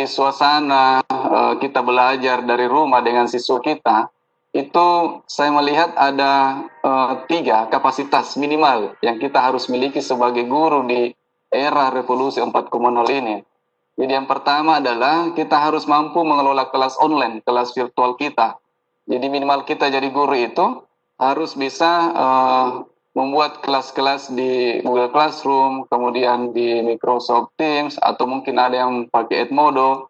segi suasana kita belajar dari rumah dengan siswa kita, itu saya melihat ada tiga kapasitas minimal yang kita harus miliki sebagai guru di era revolusi 4.0 ini. Jadi yang pertama adalah kita harus mampu mengelola kelas online, kelas virtual kita. Jadi minimal kita jadi guru itu harus bisa membuat kelas-kelas di Google Classroom, kemudian di Microsoft Teams, atau mungkin ada yang pakai Edmodo,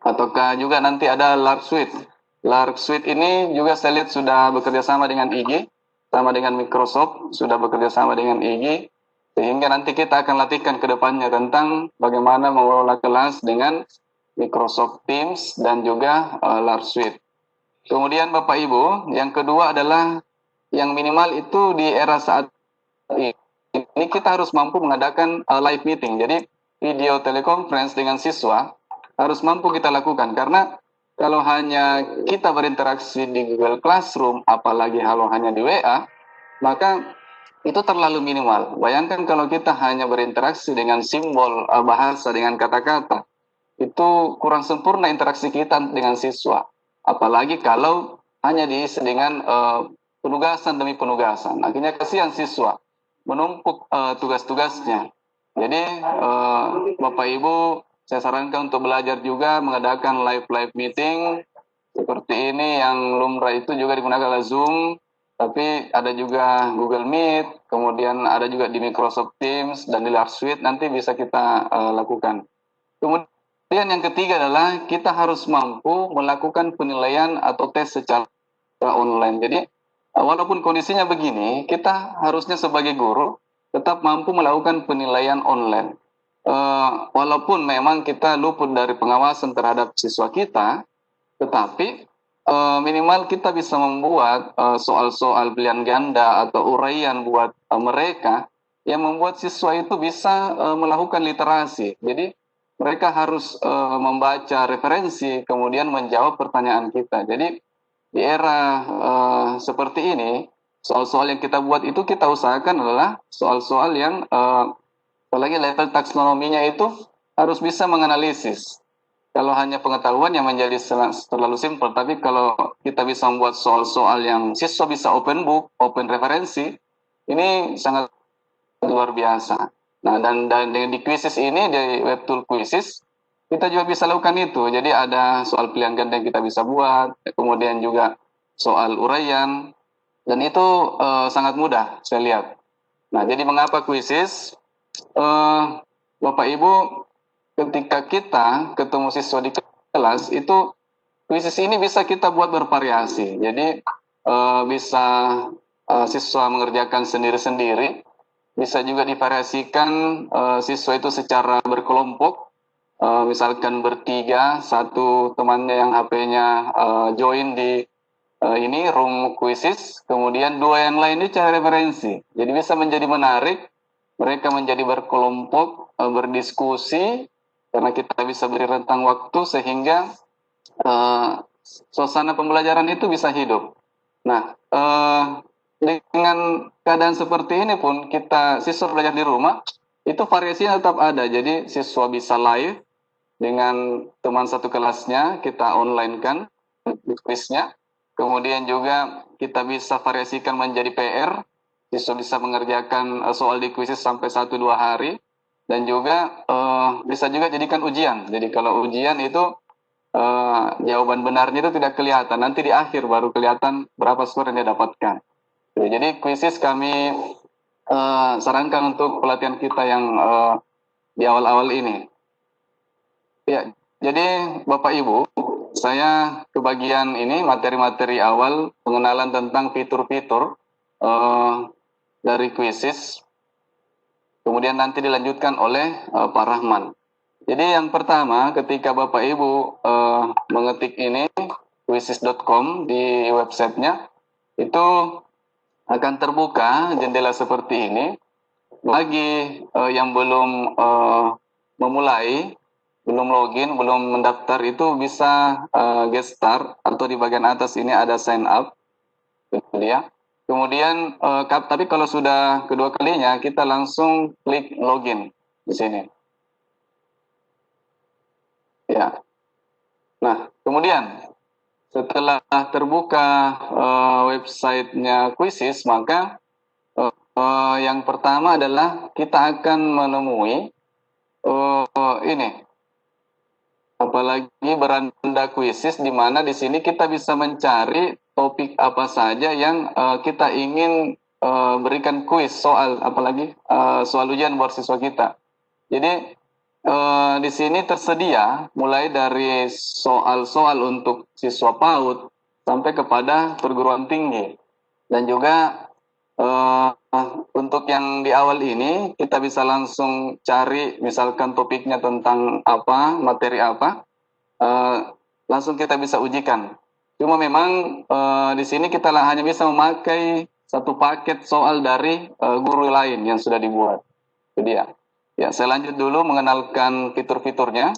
ataukah juga nanti ada Lark Suite. Lark Suite ini juga saya lihat sudah bekerja sama dengan IG, sama dengan Microsoft, sudah bekerja sama dengan IG, sehingga nanti kita akan latihkan ke depannya tentang bagaimana mengelola kelas dengan Microsoft Teams dan juga Lark Suite. Kemudian Bapak Ibu, yang kedua adalah yang minimal itu di era saat ini kita harus mampu mengadakan live meeting. Jadi video teleconference dengan siswa harus mampu kita lakukan, karena kalau hanya kita berinteraksi di Google Classroom, apalagi kalau hanya di WA, maka itu terlalu minimal. Bayangkan kalau kita hanya berinteraksi dengan simbol bahasa, dengan kata-kata, itu kurang sempurna interaksi kita dengan siswa. Apalagi kalau hanya diisi dengan penugasan demi penugasan. Akhirnya kasihan siswa, menumpuk tugas-tugasnya. Jadi Bapak Ibu, saya sarankan untuk belajar juga mengadakan live meeting seperti ini. Yang lumrah itu juga digunakan oleh Zoom, tapi ada juga Google Meet, kemudian ada juga di Microsoft Teams dan di Lark Suite, nanti bisa kita lakukan. Kemudian yang ketiga adalah kita harus mampu melakukan penilaian atau tes secara online. Jadi walaupun kondisinya begini, kita harusnya sebagai guru tetap mampu melakukan penilaian online. Walaupun memang kita luput dari pengawasan terhadap siswa kita, tetapi minimal kita bisa membuat soal-soal pilihan ganda atau uraian buat mereka yang membuat siswa itu bisa melakukan literasi. Jadi mereka harus membaca referensi, kemudian menjawab pertanyaan kita. Jadi di era seperti ini, soal-soal yang kita buat itu kita usahakan adalah soal-soal yang apalagi level taksonominya itu harus bisa menganalisis. Kalau hanya pengetahuan yang menjadi terlalu simpel, tapi kalau kita bisa membuat soal-soal yang siswa bisa open book, open referensi, ini sangat luar biasa. Nah, dan di quizzes ini, di webtool quizzes, kita juga bisa lakukan itu. Jadi ada soal pilihan ganda yang kita bisa buat, kemudian juga soal uraian, dan itu sangat mudah saya lihat. Nah, jadi mengapa quizzes? Bapak Ibu, ketika kita ketemu siswa di kelas, itu quizzes ini bisa kita buat bervariasi. Jadi bisa siswa mengerjakan sendiri-sendiri, bisa juga divariasikan siswa itu secara berkelompok. Misalkan bertiga, satu temannya yang HP-nya join di ini room quizzes, kemudian dua yang lain ini cari referensi. Jadi bisa menjadi menarik, mereka menjadi berkelompok, berdiskusi, karena kita bisa beri rentang waktu sehingga suasana pembelajaran itu bisa hidup. Nah, dengan keadaan seperti ini pun kita siswa belajar di rumah, itu variasinya tetap ada. Jadi siswa bisa live dengan teman satu kelasnya, kita online kan quiznya. Kemudian juga kita bisa variasikan menjadi PR, siswa bisa mengerjakan soal di quiz sampai 1-2 hari, dan juga bisa juga jadikan ujian. Jadi kalau ujian itu jawaban benarnya itu tidak kelihatan, nanti di akhir baru kelihatan berapa skor yang dia dapatkan. Jadi quizzes kami sarankan untuk pelatihan kita yang di awal-awal ini. Ya, jadi Bapak Ibu, saya ke bagian ini materi-materi awal pengenalan tentang fitur-fitur dari quizzes. Kemudian nanti dilanjutkan oleh Pak Rahman. Jadi yang pertama, ketika Bapak Ibu mengetik ini quizzes.com di websitenya, itu akan terbuka jendela seperti ini. Bagi yang belum memulai, belum login, belum mendaftar, itu bisa get start, atau di bagian atas ini ada sign up. Itu dia. Kemudian, tapi kalau sudah kedua kalinya, kita langsung klik login di sini. Ya. Nah, kemudian setelah terbuka websitenya Quizizz, maka yang pertama adalah kita akan menemui ini, apalagi beranda Quizizz, di mana di sini kita bisa mencari topik apa saja yang kita ingin berikan kuis soal, apalagi soal ujian buat siswa kita. Jadi di sini tersedia mulai dari soal-soal untuk siswa PAUD sampai kepada perguruan tinggi. Dan juga untuk yang di awal ini kita bisa langsung cari misalkan topiknya tentang apa, materi apa, eh, langsung kita bisa ujikan. Cuma memang di sini kita hanya bisa memakai satu paket soal dari guru lain yang sudah dibuat. Itu dia. Ya, saya lanjut dulu mengenalkan fitur-fiturnya.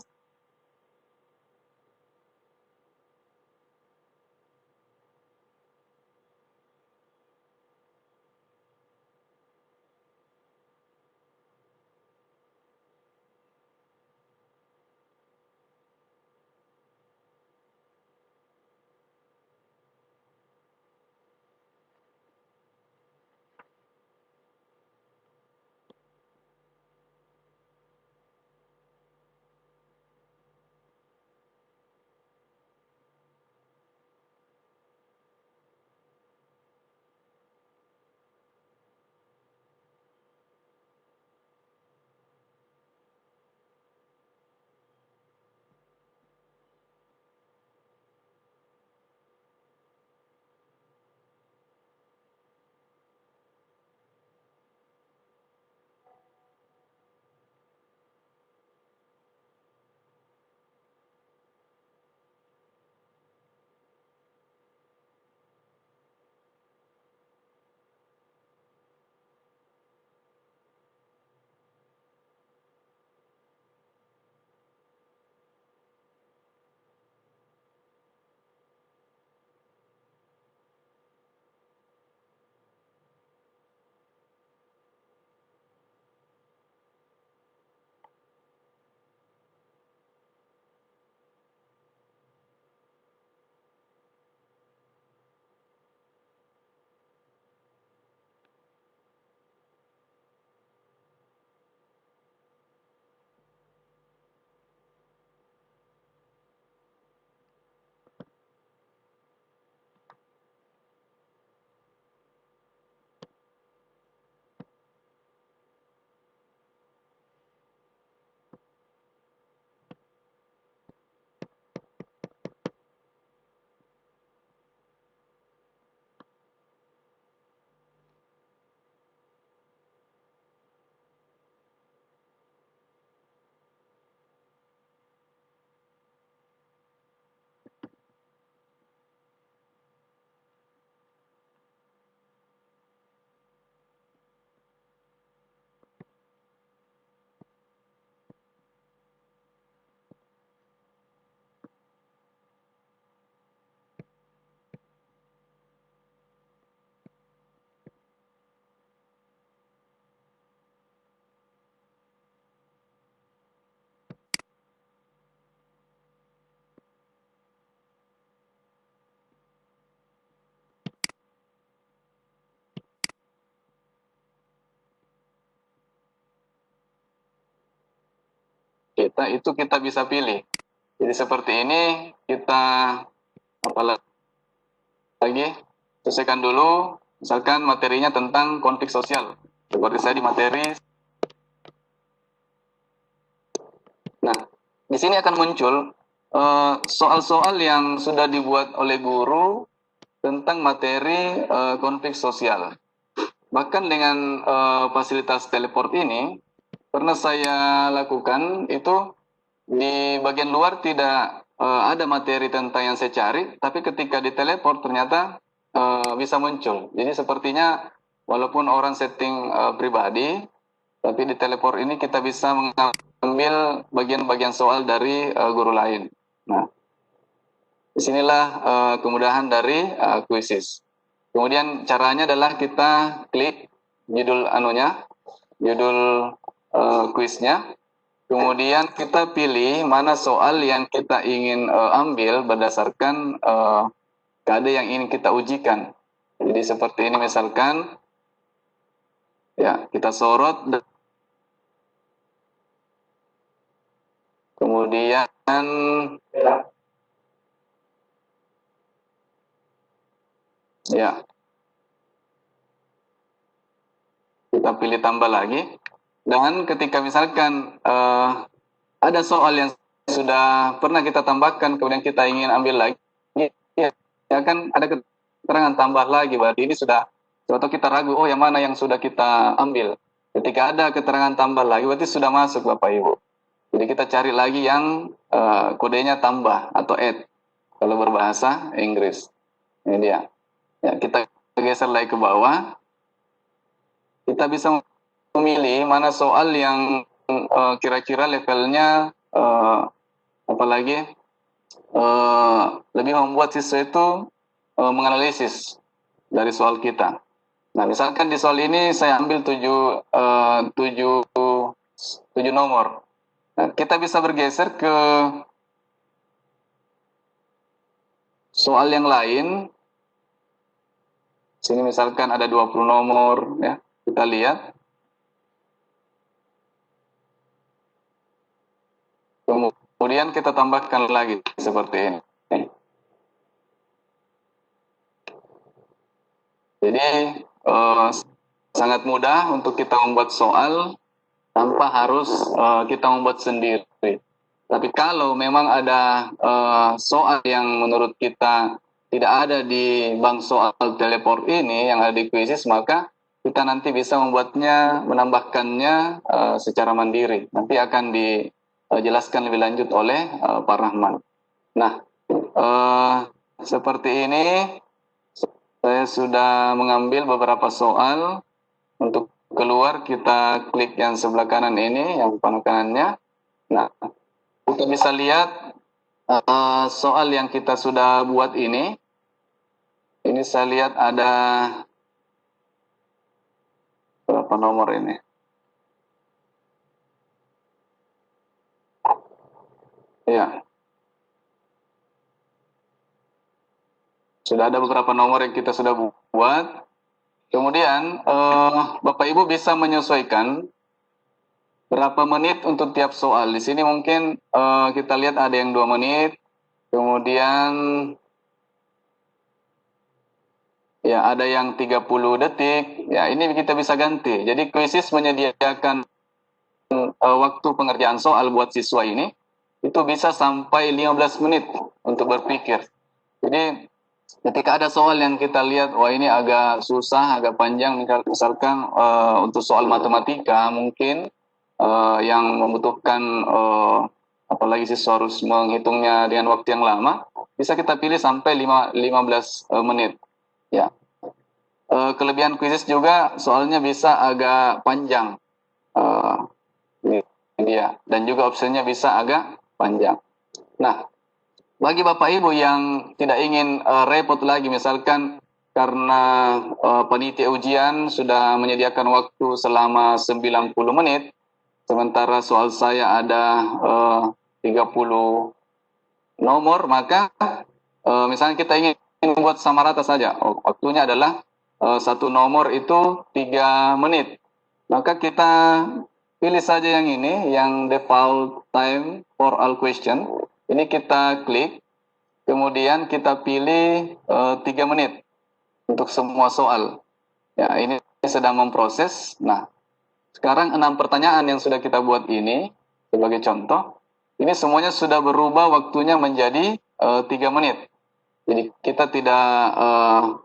Kita bisa pilih. Jadi seperti ini kita apalagi selesaikan dulu, misalkan materinya tentang konflik sosial. Seperti saya di materi. Nah, di sini akan muncul soal-soal yang sudah dibuat oleh guru tentang materi konflik sosial. Bahkan dengan fasilitas teleport ini, pernah saya lakukan itu di bagian luar tidak ada materi tentang yang saya cari, tapi ketika di teleport ternyata bisa muncul. Jadi sepertinya walaupun orang setting pribadi, tapi di teleport ini kita bisa mengambil bagian-bagian soal dari guru lain. Nah, disinilah kemudahan dari Quizizz. Kemudian caranya adalah kita klik judul judul kuisnya. Kemudian kita pilih mana soal yang kita ingin ambil berdasarkan kode yang ingin kita ujikan. Jadi seperti ini misalkan, ya kita sorot, kemudian ya kita pilih tambah lagi. Dan ketika misalkan ada soal yang sudah pernah kita tambahkan, kemudian kita ingin ambil lagi, ya kan ada keterangan tambah lagi, berarti ini sudah, atau kita ragu, oh yang mana yang sudah kita ambil. Ketika ada keterangan tambah lagi, berarti sudah masuk Bapak Ibu. Jadi kita cari lagi yang kodenya tambah atau add, kalau berbahasa Inggris. Ini dia. Ya, kita geser lagi ke bawah. Kita bisa memilih mana soal yang kira-kira levelnya apalagi lebih membuat siswa itu menganalisis dari soal kita. Nah, misalkan di soal ini saya ambil 7 nomor. Nah, kita bisa bergeser ke soal yang lain. Sini misalkan ada 20 nomor, ya. Kita lihat. Kemudian kita tambahkan lagi seperti ini. Jadi sangat mudah untuk kita membuat soal tanpa harus kita membuat sendiri. Tapi kalau memang ada soal yang menurut kita tidak ada di bank soal teleport ini yang ada di Quizizz, maka kita nanti bisa membuatnya, menambahkannya secara mandiri. Nanti akan dijelaskan lebih lanjut oleh Pak Rahman. Nah, seperti ini saya sudah mengambil beberapa soal. Untuk keluar kita klik yang sebelah kanan ini, yang panel kanannya. Nah, kita bisa lihat soal yang kita sudah buat ini. Ini saya lihat ada berapa nomor ini? Ya, sudah ada beberapa nomor yang kita sudah buat. Kemudian Bapak Ibu bisa menyesuaikan berapa menit untuk tiap soal. Di sini mungkin kita lihat ada yang 2 menit, kemudian ya ada yang 30 detik. Ya, ini kita bisa ganti. Jadi Quizizz menyediakan waktu pengerjaan soal buat siswa ini itu bisa sampai 15 menit untuk berpikir. Jadi ketika ada soal yang kita lihat, wah ini agak susah, agak panjang, misalkan untuk soal matematika mungkin yang membutuhkan apalagi siswa harus menghitungnya dengan waktu yang lama, bisa kita pilih sampai 15 menit. Ya. Kelebihan Quizizz juga soalnya bisa agak panjang. Ini dia. Dan juga opsinya bisa agak panjang. Nah, bagi Bapak Ibu yang tidak ingin repot lagi, misalkan karena panitia ujian sudah menyediakan waktu selama 90 menit, sementara soal saya ada 30 nomor, maka misalnya kita ingin buat sama rata saja, waktunya adalah satu nomor itu 3 menit. Maka kita pilih saja yang ini, yang default time for all question. Ini kita klik, kemudian kita pilih 3 menit untuk semua soal. Ya, ini sedang memproses. Nah, sekarang 6 pertanyaan yang sudah kita buat ini, sebagai contoh, ini semuanya sudah berubah waktunya menjadi 3 menit. Jadi kita tidak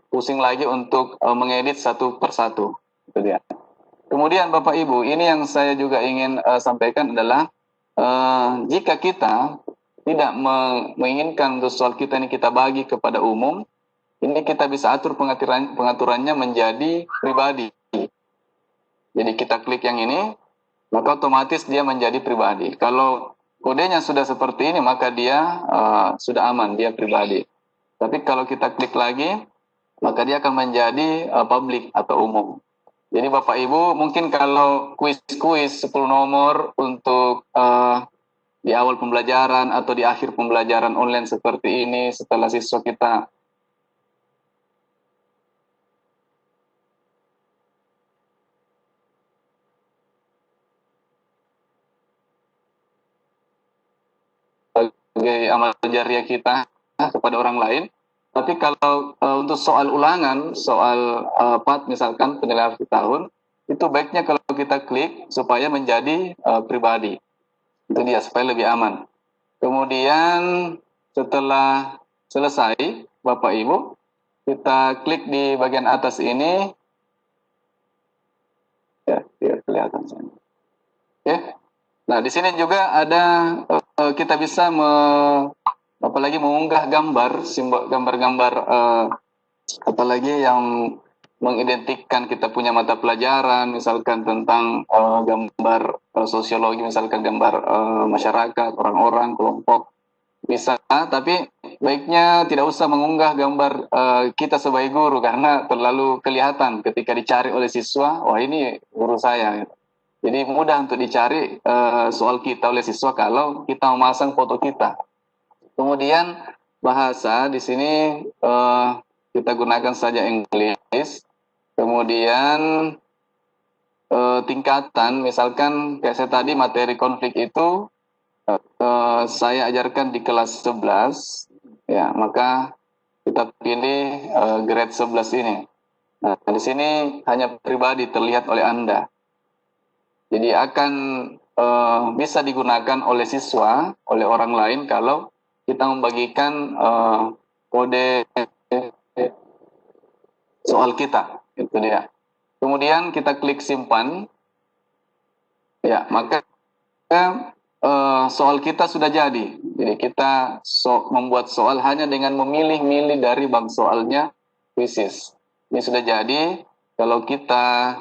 pusing lagi untuk mengedit satu persatu. Itu dia. Kemudian Bapak Ibu, ini yang saya juga ingin sampaikan adalah jika kita tidak menginginkan untuk soal kita ini kita bagi kepada umum, ini kita bisa atur pengaturannya menjadi pribadi. Jadi kita klik yang ini, maka otomatis dia menjadi pribadi. Kalau kodenya sudah seperti ini, maka dia sudah aman, dia pribadi. Tapi kalau kita klik lagi, maka dia akan menjadi publik atau umum. Jadi Bapak Ibu mungkin kalau kuis-kuis 10 nomor untuk di awal pembelajaran atau di akhir pembelajaran online seperti ini setelah siswa kita sebagai amal jariah kita kepada orang lain. Tapi kalau untuk soal ulangan, soal PAT misalkan penilaian akhir tahun, itu baiknya kalau kita klik supaya menjadi pribadi. Itu dia supaya lebih aman. Kemudian setelah selesai, Bapak Ibu, kita klik di bagian atas ini, ya, biar kelihatan sana. Oke. Nah, di sini juga ada kita bisa apalagi mengunggah gambar, simbol gambar-gambar apalagi yang mengidentikan kita punya mata pelajaran, misalkan tentang gambar sosiologi, misalkan gambar masyarakat, orang-orang, kelompok, bisa. Tapi baiknya tidak usah mengunggah gambar kita sebagai guru karena terlalu kelihatan ketika dicari oleh siswa, wah ini guru saya. Gitu. Jadi mudah untuk dicari soal kita oleh siswa kalau kita memasang foto kita. Kemudian bahasa di sini kita gunakan saja Inggris. Kemudian tingkatan, misalkan kayak saya tadi materi konflik itu saya ajarkan di kelas 11, ya maka kita pilih grade 11 ini. Nah, di sini hanya pribadi terlihat oleh Anda. Jadi akan bisa digunakan oleh siswa, oleh orang lain kalau kita membagikan kode soal kita, itu dia. Kemudian kita klik simpan, ya maka soal kita sudah jadi. Jadi kita membuat soal hanya dengan memilih-milih dari bank soalnya kuisis. Ini sudah jadi. Kalau kita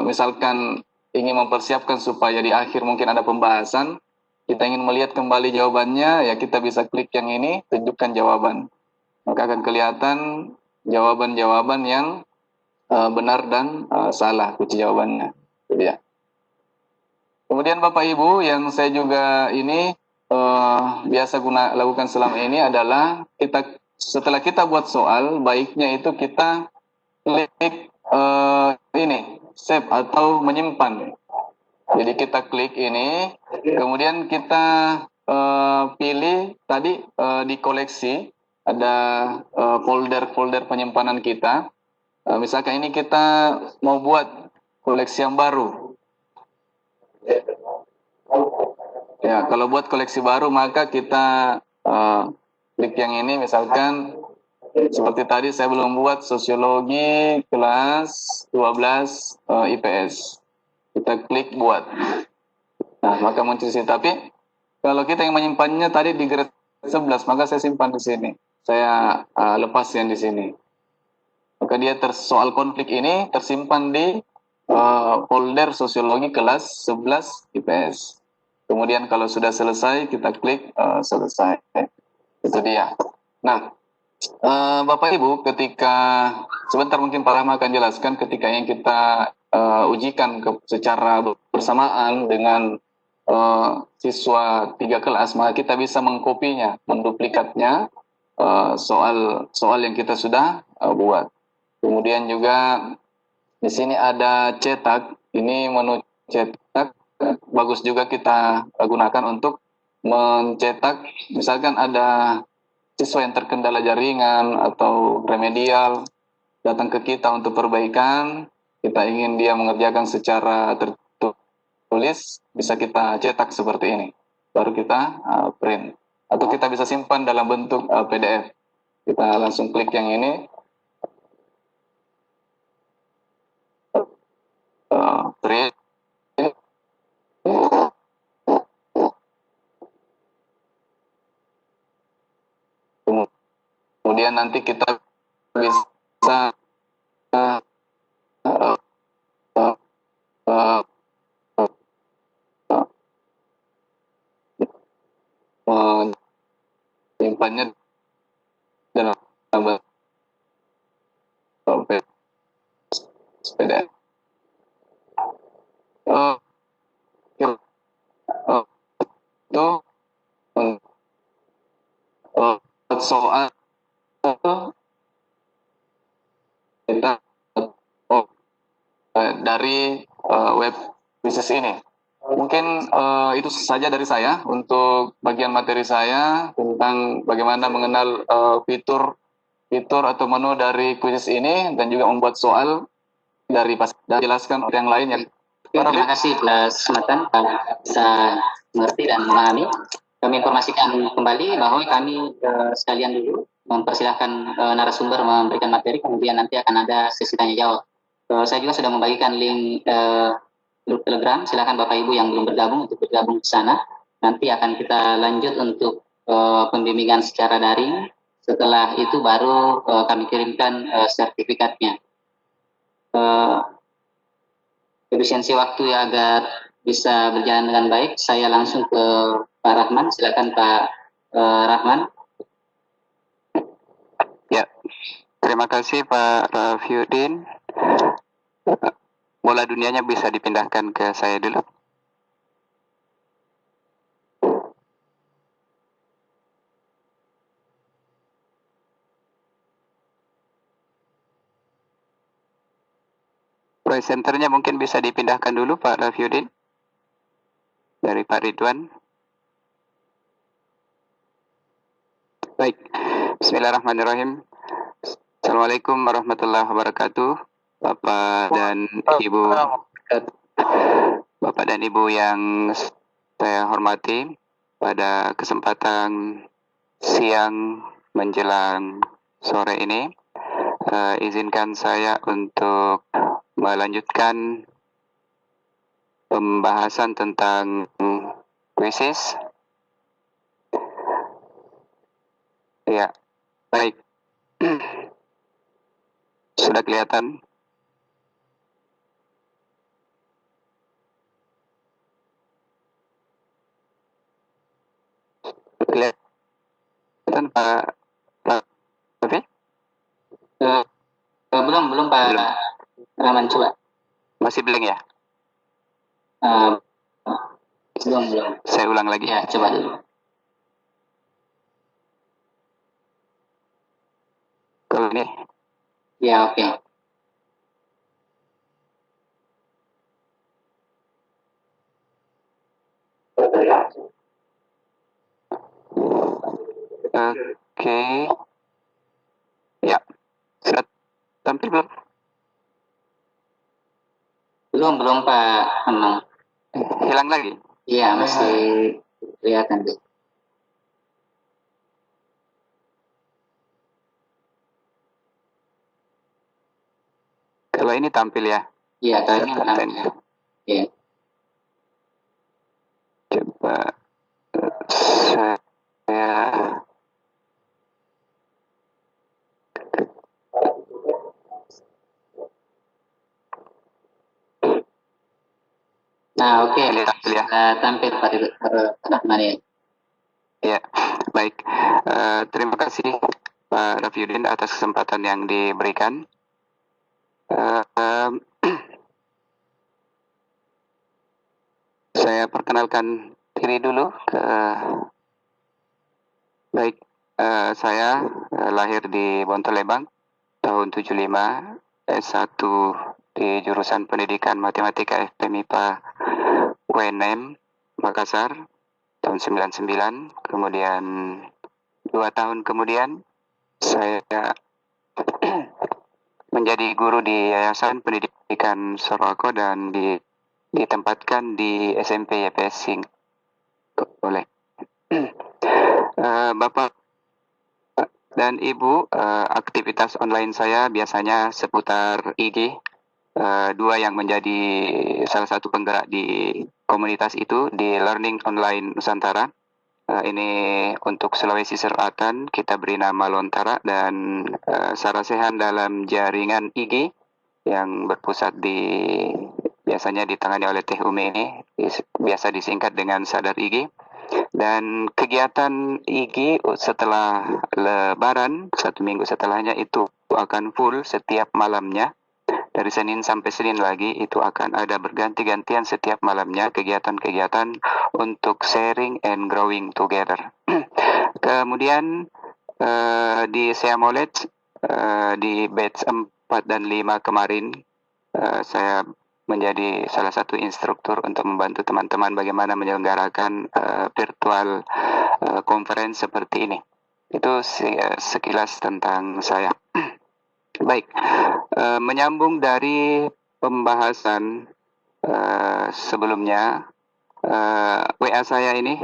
misalkan ingin mempersiapkan supaya di akhir mungkin ada pembahasan, kita ingin melihat kembali jawabannya, ya kita bisa klik yang ini, tunjukkan jawaban. Maka akan kelihatan jawaban-jawaban yang benar dan salah kunci jawabannya. Jadi ya. Kemudian Bapak Ibu yang saya juga ini biasa lakukan selama ini adalah kita setelah kita buat soal, baiknya itu kita klik ini save atau menyimpan. Jadi kita klik ini, kemudian kita pilih tadi di koleksi ada folder-folder penyimpanan kita. Misalkan ini kita mau buat koleksi yang baru. Ya, kalau buat koleksi baru maka kita klik yang ini, misalkan seperti tadi saya belum buat sosiologi kelas 12 IPS. Kita klik buat. Nah, maka muncul di sini. Tapi kalau kita yang menyimpannya tadi di grade 11, maka saya simpan di sini. Saya lepas yang di sini. Maka dia soal konflik ini tersimpan di folder sosiologi kelas 11 IPS. Kemudian kalau sudah selesai, kita klik selesai. Itu dia. Nah, Bapak Ibu, ketika sebentar mungkin Pak Rahma akan jelaskan ketika yang kita ujikan secara bersamaan dengan siswa 3 kelas, maka kita bisa mengkopinya, menduplikatnya soal yang kita sudah buat. Kemudian juga di sini ada cetak. Ini menu cetak bagus juga kita gunakan untuk mencetak. Misalkan ada siswa yang terkendala jaringan atau remedial datang ke kita untuk perbaikan, kita ingin dia mengerjakan secara tertulis, bisa kita cetak seperti ini. Baru kita print. Atau kita bisa simpan dalam bentuk PDF. Kita langsung klik yang ini, print. Kemudian nanti kita bisa menyimpannya dalam bentuk PDF. dari web bisnis ini. Mungkin itu saja dari saya untuk bagian materi saya tentang bagaimana mengenal fitur atau menu dari kuisis ini dan juga membuat soal dari dan jelaskan yang lain yang. Terima kasih Mas Matan, bisa mengerti dan memahami. Kami informasikan kembali bahwa kami sekalian dulu mempersilahkan narasumber memberikan materi, kemudian nanti akan ada sesi tanya jawab. Saya juga sudah membagikan link grup Telegram, silakan Bapak Ibu yang belum bergabung untuk bergabung ke sana. Nanti akan kita lanjut untuk pembimbingan secara daring. Setelah itu baru kami kirimkan sertifikatnya. Efisiensi waktu agar bisa berjalan dengan baik, saya langsung ke Pak Rahman. Silakan Pak Rahman. Ya, terima kasih Pak Rafiuddin. Bola dunianya bisa dipindahkan ke saya dulu. Presenternya mungkin bisa dipindahkan dulu Pak Rafiuddin dari Pak Ridwan. Baik, bismillahirrahmanirrahim. Assalamualaikum warahmatullahi wabarakatuh. Bapak dan Ibu yang saya hormati, pada kesempatan siang menjelang sore ini, izinkan saya untuk melanjutkan pembahasan tentang kuisis. Ya, baik. Sudah kelihatan? Kelihatan Pak Rafi? Belum Pak Rahman, coba. Masih blank ya? Belum. Saya ulang lagi. Ya, coba dulu. Kalau ini? Ya, oke. Oke. Ya, sudah tampil belum? Belum Pak Hamam. Hilang lagi? Iya, masih kelihatan tuh. Kalau ini tampil ya? Iya, kalau ini tampil. Iya. Coba saya Nah, oke. Tampil ya? Tampil Pak Rahman ya. Ya, baik. Terima kasih Pak Rafiuddin atas kesempatan yang diberikan. Saya perkenalkan diri dulu. Baik, saya lahir di Bontolebang tahun 75, S1 di jurusan Pendidikan Matematika FPMIPA UNM Makassar tahun 99. Kemudian 2 tahun kemudian saya menjadi guru di Yayasan Pendidikan Soroko dan ditempatkan di SMP YPS Sing. Boleh. Bapak dan Ibu, aktivitas online saya biasanya seputar IG, dua yang menjadi salah satu penggerak di komunitas itu di Learning Online Nusantara. Ini untuk Sulawesi Selatan kita beri nama Lontara, dan Sarasehan dalam jaringan IG yang berpusat biasanya ditangani oleh Teh Umi ini, biasa disingkat dengan Sadar IG. Dan kegiatan IG setelah Lebaran, 1 minggu setelahnya itu akan full setiap malamnya. Dari Senin sampai Senin lagi itu akan ada berganti-gantian setiap malamnya kegiatan-kegiatan untuk sharing and growing together. Kemudian di Seamolet di batch 4 dan 5 kemarin saya menjadi salah satu instruktur untuk membantu teman-teman bagaimana menyelenggarakan virtual conference seperti ini. Itu sekilas tentang saya. Baik, menyambung dari pembahasan sebelumnya, WA saya ini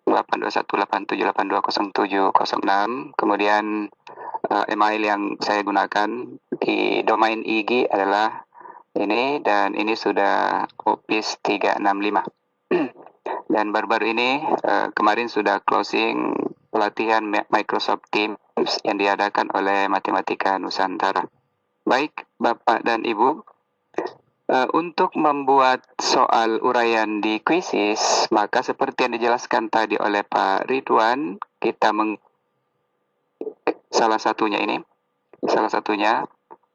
82187820706, kemudian email yang saya gunakan di domain IG adalah ini, dan ini sudah Office 365. Dan baru-baru ini kemarin sudah closing pelatihan Microsoft Teams yang diadakan oleh Matematika Nusantara. Baik, Bapak dan Ibu, untuk membuat soal uraian di kuisis, maka seperti yang dijelaskan tadi oleh Pak Ridwan, kita salah satunya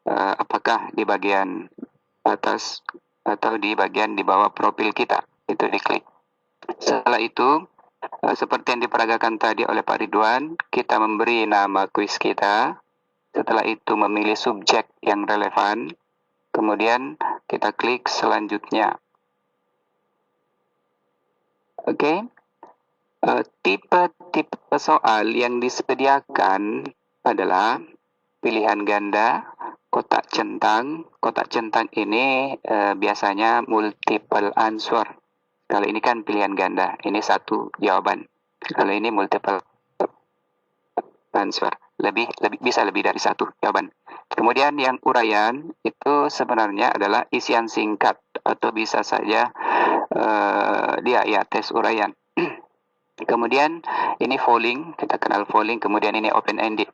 apakah di bagian atas atau di bagian di bawah profil kita, itu diklik. Setelah itu, seperti yang diperagakan tadi oleh Pak Ridwan, kita memberi nama kuis kita. Setelah itu memilih subjek yang relevan, kemudian kita klik selanjutnya. Oke. Tipe-tipe soal yang disediakan adalah pilihan ganda, kotak centang. Kotak centang ini biasanya multiple answer. Kalau ini kan pilihan ganda, ini satu jawaban. Kalau ini multiple answer, bisa lebih dari satu jawaban. Kemudian yang uraian itu sebenarnya adalah isian singkat atau bisa saja dia tes uraian. Kemudian ini polling, kita kenal polling, kemudian ini open ended.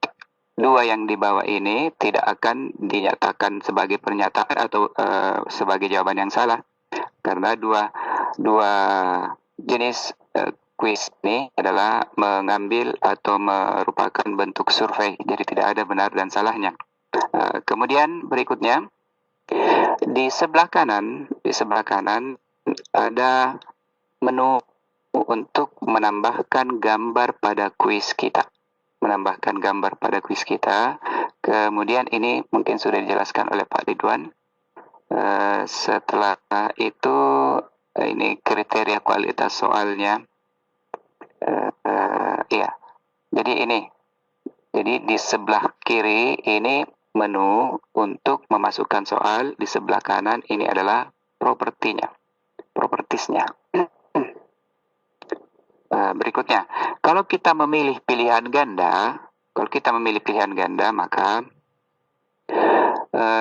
Dua yang di bawah ini tidak akan dinyatakan sebagai pernyataan atau sebagai jawaban yang salah, karena dua jenis kuis ini adalah mengambil atau merupakan bentuk survei, jadi tidak ada benar dan salahnya. Kemudian berikutnya di sebelah kanan ada menu untuk menambahkan gambar pada kuis kita. Kemudian ini mungkin sudah dijelaskan oleh Pak Ridwan. Setelah itu ini kriteria kualitas soalnya. Jadi di sebelah kiri ini menu untuk memasukkan soal, di sebelah kanan ini adalah propertiesnya. Berikutnya, kalau kita memilih pilihan ganda, maka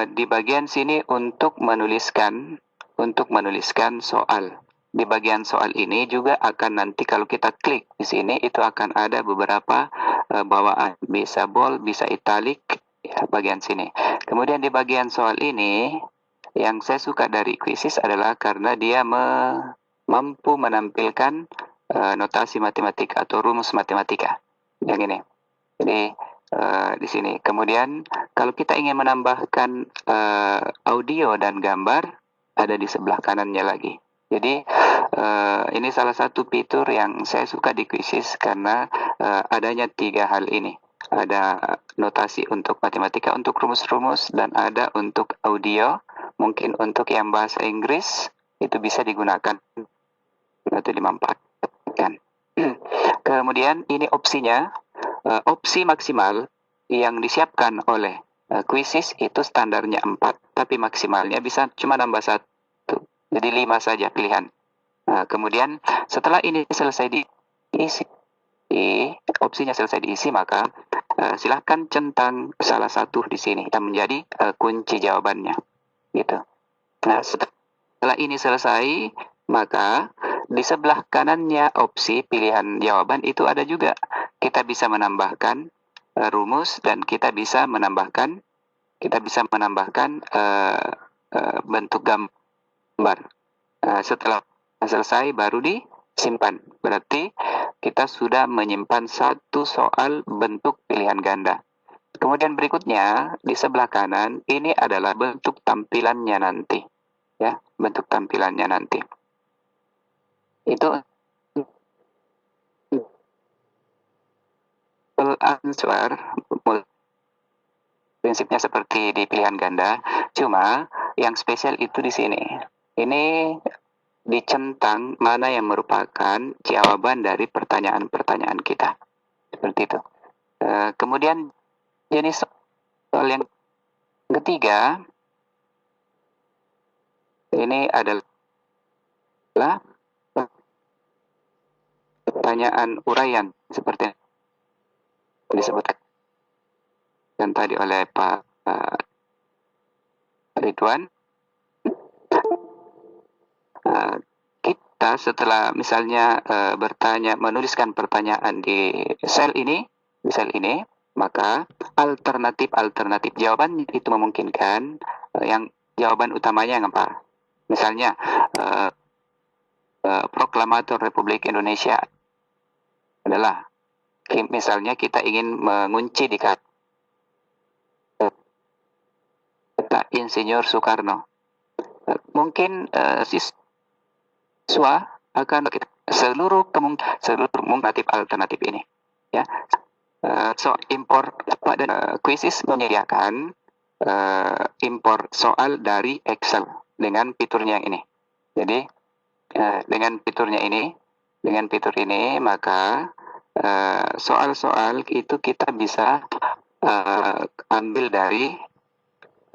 di bagian sini untuk menuliskan soal. Di bagian soal ini juga akan nanti kalau kita klik di sini itu akan ada beberapa bawaan, bisa bold, bisa italic, ya, bagian sini. Kemudian di bagian soal ini yang saya suka dari kuisis adalah karena dia mampu menampilkan notasi matematika atau rumus matematika yang ini. Jadi di sini. Kemudian kalau kita ingin menambahkan audio dan gambar, ada di sebelah kanannya lagi. Jadi ini salah satu fitur yang saya suka di kuisis karena adanya tiga hal ini. Ada notasi untuk matematika, untuk rumus-rumus, dan ada untuk audio. Mungkin untuk yang bahasa Inggris itu bisa digunakan atau dimanfaatkan. Kemudian ini opsinya, opsi maksimal yang disiapkan oleh kuisis itu standarnya 4, tapi maksimalnya bisa cuma nambah 1. Jadi 5 saja pilihan. Kemudian setelah ini selesai diisi, opsinya selesai diisi, maka silahkan centang salah satu di sini yang menjadi kunci jawabannya. Gitu. Nah, setelah ini selesai, maka di sebelah kanannya opsi pilihan jawaban itu ada juga. Kita bisa menambahkan rumus dan kita bisa menambahkan bentuk gambar. Setelah selesai baru disimpan. Berarti kita sudah menyimpan satu soal bentuk pilihan ganda. Kemudian berikutnya di sebelah kanan ini adalah bentuk tampilannya nanti. Ya, bentuk tampilannya nanti. Itu answer prinsipnya seperti di pilihan ganda, cuma yang spesial itu di sini. Ini dicentang mana yang merupakan jawaban dari pertanyaan-pertanyaan kita. Seperti itu. Kemudian jenis soal yang ketiga, ini adalah pertanyaan uraian seperti yang disebutkan tadi oleh Pak Ridwan. Kita setelah misalnya menuliskan pertanyaan di sel ini, maka alternatif jawaban itu memungkinkan yang jawaban utamanya yang apa? Misalnya Proklamator Republik Indonesia adalah, misalnya kita ingin mengunci di kata Insinyur Soekarno. Mungkin siswa akan seluruh alternatif ini, ya. Impor dan kuisis menyediakan impor soal dari Excel dengan fiturnya yang ini. Jadi dengan fitur ini maka soal-soal itu kita bisa ambil dari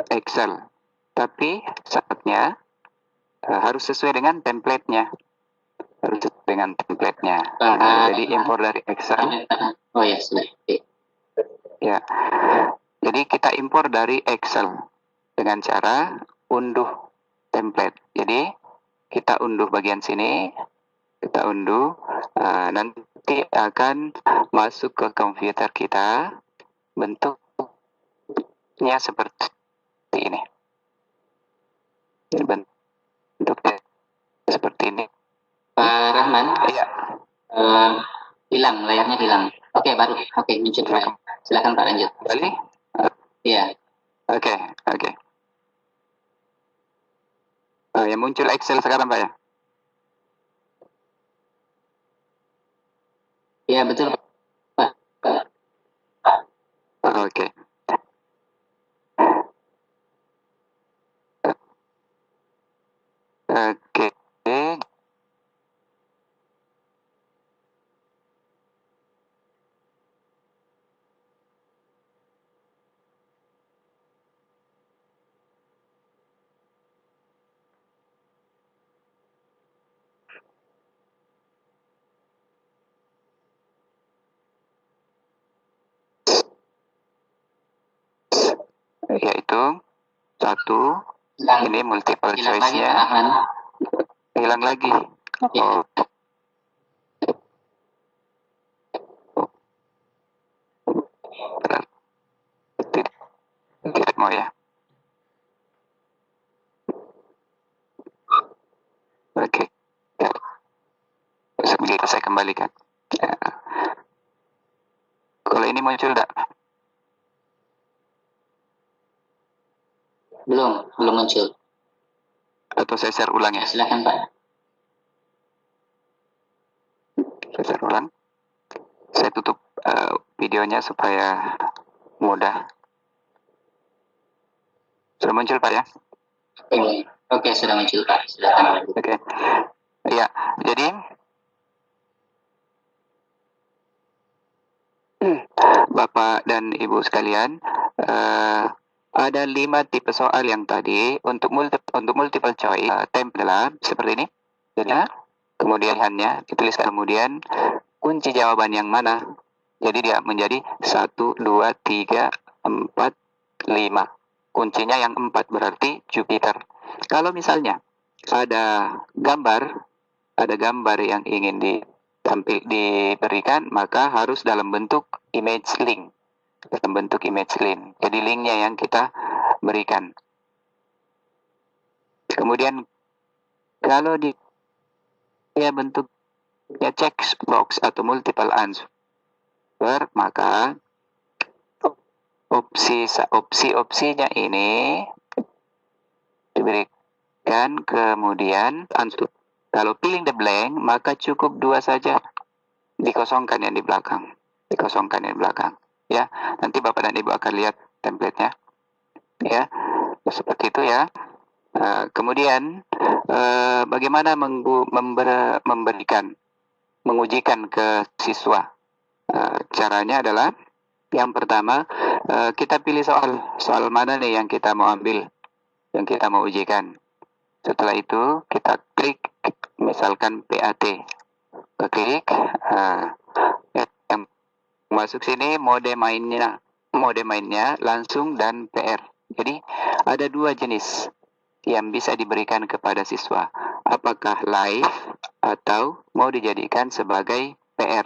Excel, tapi saatnya harus sesuai dengan template-nya. Jadi impor dari Excel. Oh ya, sudah. Ya. Jadi kita impor dari Excel dengan cara unduh template. Jadi kita unduh bagian sini, nanti akan masuk ke komputer kita, bentuknya seperti ini. Jadi bentuknya seperti ini. Pak Rahman, Iya. Hilang, layarnya hilang. Oke, baru. Oke, muncul. Silakan Pak, lanjut. Kembali? Iya. Oke. Yang muncul Excel sekarang, Pak, ya? Iya, betul, Pak. Oke. Oke. Yaitu satu, ini multiple Hilang lagi, Pak choice-nya. Rahman. Hilang lagi. Ya. Tidak mau ya. Oke. Begitu saya kembalikan. Ya. Kalau ini muncul enggak? Belum muncul. Atau saya share ulang ya? Silakan, Pak. Saya share ulang. Saya tutup videonya supaya mudah. Sudah muncul, Pak, ya? Oke, sudah muncul, Pak. Silakan. Oke. Ya, jadi Bapak dan Ibu sekalian, ada 5 tipe soal yang tadi untuk multiple choice template adalah seperti ini. Jadi kemudiannya dituliskan, kemudian kunci jawaban yang mana. Jadi dia menjadi 1, 2, 3, 4, 5. Kuncinya yang 4 berarti Jupiter. Kalau misalnya ada gambar yang ingin diberikan, maka harus dalam bentuk image link. Jadi linknya yang kita berikan. Kemudian kalau dia bentuknya checkbox atau multiple answer, maka opsinya ini diberikan, kemudian answer. Kalau filling the blank, maka cukup 2 saja, dikosongkan yang di belakang. Ya, nanti Bapak dan Ibu akan lihat template-nya. ya. Seperti itu ya. Kemudian bagaimana mengujikan ke siswa? Caranya adalah yang pertama, kita pilih soal mana nih yang kita mau ambil, yang kita mau ujikan. Setelah itu kita klik, misalkan PAT, klik, yang masuk sini mode mainnya langsung dan PR. Jadi ada dua jenis yang bisa diberikan kepada siswa, apakah live atau mau dijadikan sebagai PR.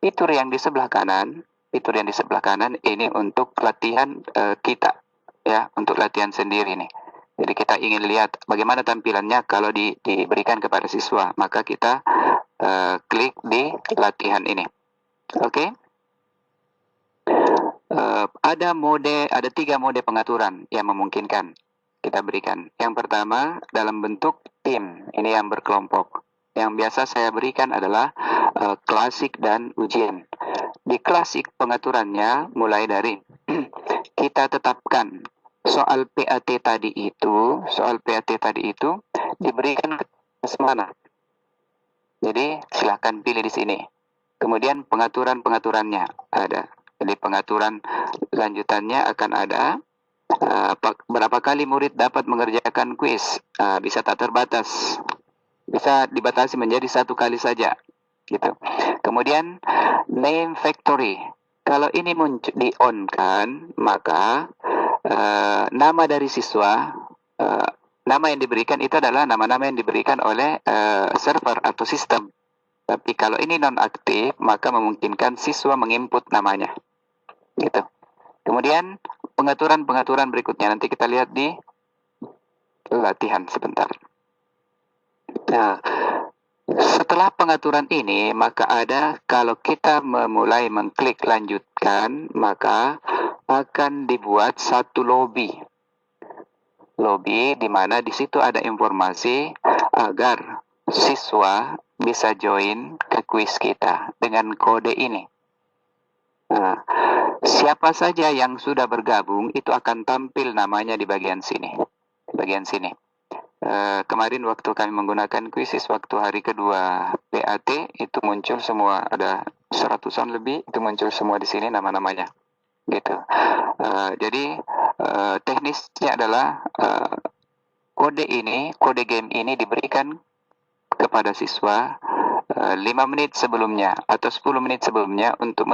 Fitur yang di sebelah kanan ini untuk latihan kita, ya, untuk latihan sendiri nih. Jadi kita ingin lihat bagaimana tampilannya kalau diberikan kepada siswa, maka kita klik di latihan ini. Oke. Ada 3 mode pengaturan yang memungkinkan kita berikan. Yang pertama dalam bentuk tim, ini yang berkelompok. Yang biasa saya berikan adalah klasik dan ujian. Di klasik pengaturannya mulai dari kita tetapkan soal PAT tadi itu diberikan ke mana. Jadi silahkan pilih di sini. Kemudian pengaturannya ada. Jadi pengaturan lanjutannya akan ada berapa kali murid dapat mengerjakan kuis. Bisa tak terbatas. Bisa dibatasi menjadi 1 kali saja. Gitu. Kemudian name factory. Kalau ini muncul di on kan, maka nama dari siswa, nama yang diberikan itu adalah nama-nama yang diberikan oleh server atau sistem. Tapi kalau ini non-aktif, maka memungkinkan siswa menginput namanya. Gitu. Kemudian pengaturan berikutnya nanti kita lihat di latihan sebentar. Nah, setelah pengaturan ini, maka ada, kalau kita memulai mengklik lanjutkan, maka akan dibuat satu lobby di mana di situ ada informasi agar siswa bisa join ke kuis kita dengan kode ini. Nah, siapa saja yang sudah bergabung itu akan tampil namanya di bagian sini. Kemarin waktu kami menggunakan kuisis waktu hari kedua PAT itu muncul semua, ada 100-an lebih, itu muncul semua di sini nama-namanya. Gitu. Jadi teknisnya adalah kode game ini diberikan kepada siswa 5 menit sebelumnya atau 10 menit sebelumnya untuk